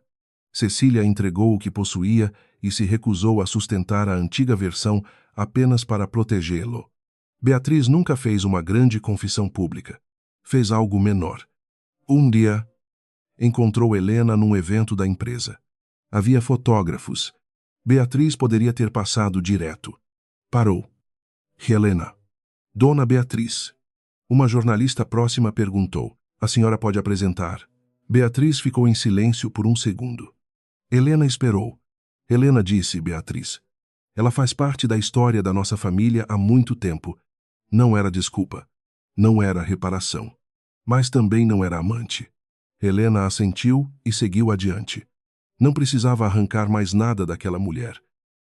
Cecília entregou o que possuía e se recusou a sustentar a antiga versão apenas para protegê-lo. Beatriz nunca fez uma grande confissão pública. Fez algo menor. Um dia, encontrou Helena num evento da empresa. Havia fotógrafos. Beatriz poderia ter passado direto. Parou. Helena. Dona Beatriz. Uma jornalista próxima perguntou. A senhora pode apresentar. Beatriz ficou em silêncio por um segundo. Helena esperou. Helena disse, Beatriz. Ela faz parte da história da nossa família há muito tempo. Não era desculpa. Não era reparação. Mas também não era amante. Helena assentiu e seguiu adiante. Não precisava arrancar mais nada daquela mulher.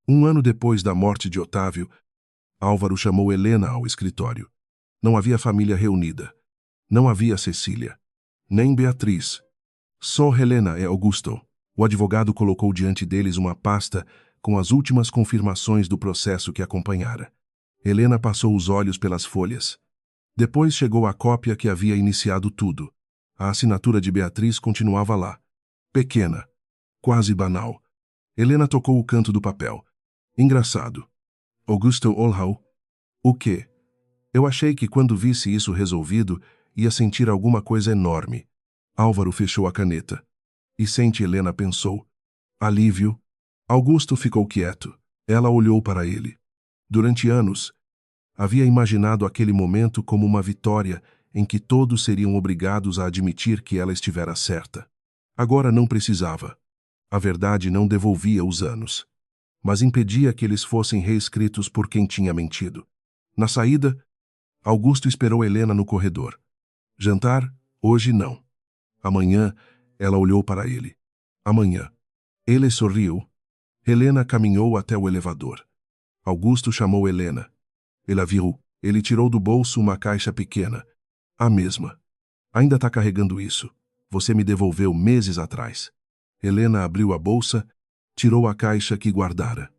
1 ano depois da morte de Otávio, Álvaro chamou Helena ao escritório. Não havia família reunida. Não havia Cecília. Nem Beatriz. Só Helena e Augusto. O advogado colocou diante deles uma pasta com as últimas confirmações do processo que acompanhara. Helena passou os olhos pelas folhas. Depois chegou a cópia que havia iniciado tudo. A assinatura de Beatriz continuava lá. Pequena. Quase banal. Helena tocou o canto do papel. Engraçado. Augusto Olhau. O quê? Eu achei que quando visse isso resolvido, ia sentir alguma coisa enorme. Álvaro fechou a caneta. E sente Helena pensou. Alívio. Augusto ficou quieto. Ela olhou para ele. Durante anos, havia imaginado aquele momento como uma vitória em que todos seriam obrigados a admitir que ela estivera certa. Agora não precisava. A verdade não devolvia os anos, mas impedia que eles fossem reescritos por quem tinha mentido. Na saída, Augusto esperou Helena no corredor. Jantar? Hoje não. Amanhã, ela olhou para ele. Amanhã. Ele sorriu. Helena caminhou até o elevador. Augusto chamou Helena. Ela viu. Ele tirou do bolso uma caixa pequena. A mesma. Ainda está carregando isso. Você me devolveu meses atrás. Helena abriu a bolsa, tirou a caixa que guardara.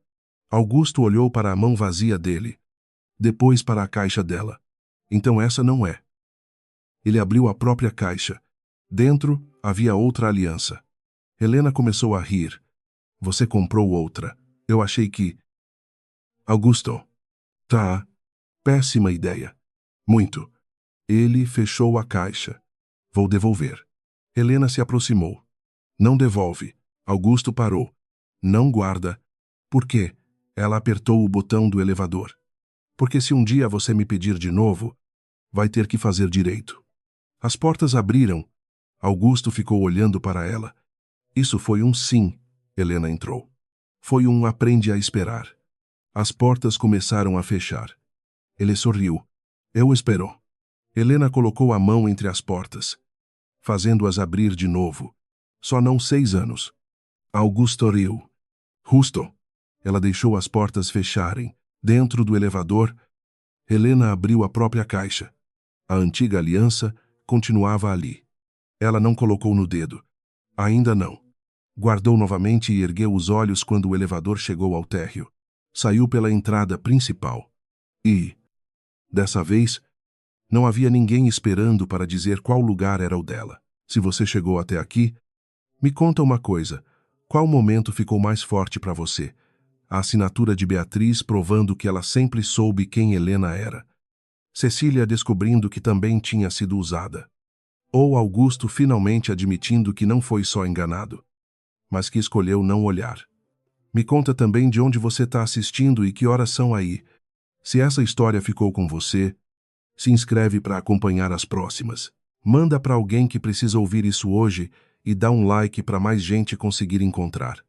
Augusto olhou para a mão vazia dele. Depois para a caixa dela. Então essa não é. Ele abriu a própria caixa. Dentro havia outra aliança. Helena começou a rir. Você comprou outra. Eu achei que... Augusto. Tá. Péssima ideia. Muito. Ele fechou a caixa. Vou devolver. Helena se aproximou. Não devolve. Augusto parou. Não guarda. Por quê? Ela apertou o botão do elevador. Porque se um dia você me pedir de novo, vai ter que fazer direito. As portas abriram. Augusto ficou olhando para ela. Isso foi um sim. Helena entrou. Foi um aprende a esperar. As portas começaram a fechar. Ele sorriu. Eu espero. Helena colocou a mão entre as portas, fazendo-as abrir de novo. Só não 6 anos. Augusto riu. Justo. Ela deixou as portas fecharem. Dentro do elevador, Helena abriu a própria caixa. A antiga aliança continuava ali. Ela não colocou no dedo. Ainda não. Guardou novamente e ergueu os olhos quando o elevador chegou ao térreo. Saiu pela entrada principal. E, dessa vez, não havia ninguém esperando para dizer qual lugar era o dela. Se você chegou até aqui, me conta uma coisa. Qual momento ficou mais forte para você? A assinatura de Beatriz provando que ela sempre soube quem Helena era. Cecília descobrindo que também tinha sido usada. Ou Augusto finalmente admitindo que não foi só enganado, mas que escolheu não olhar. Me conta também de onde você está assistindo e que horas são aí. Se essa história ficou com você, se inscreve para acompanhar as próximas. Manda para alguém que precisa ouvir isso hoje e dá um like para mais gente conseguir encontrar.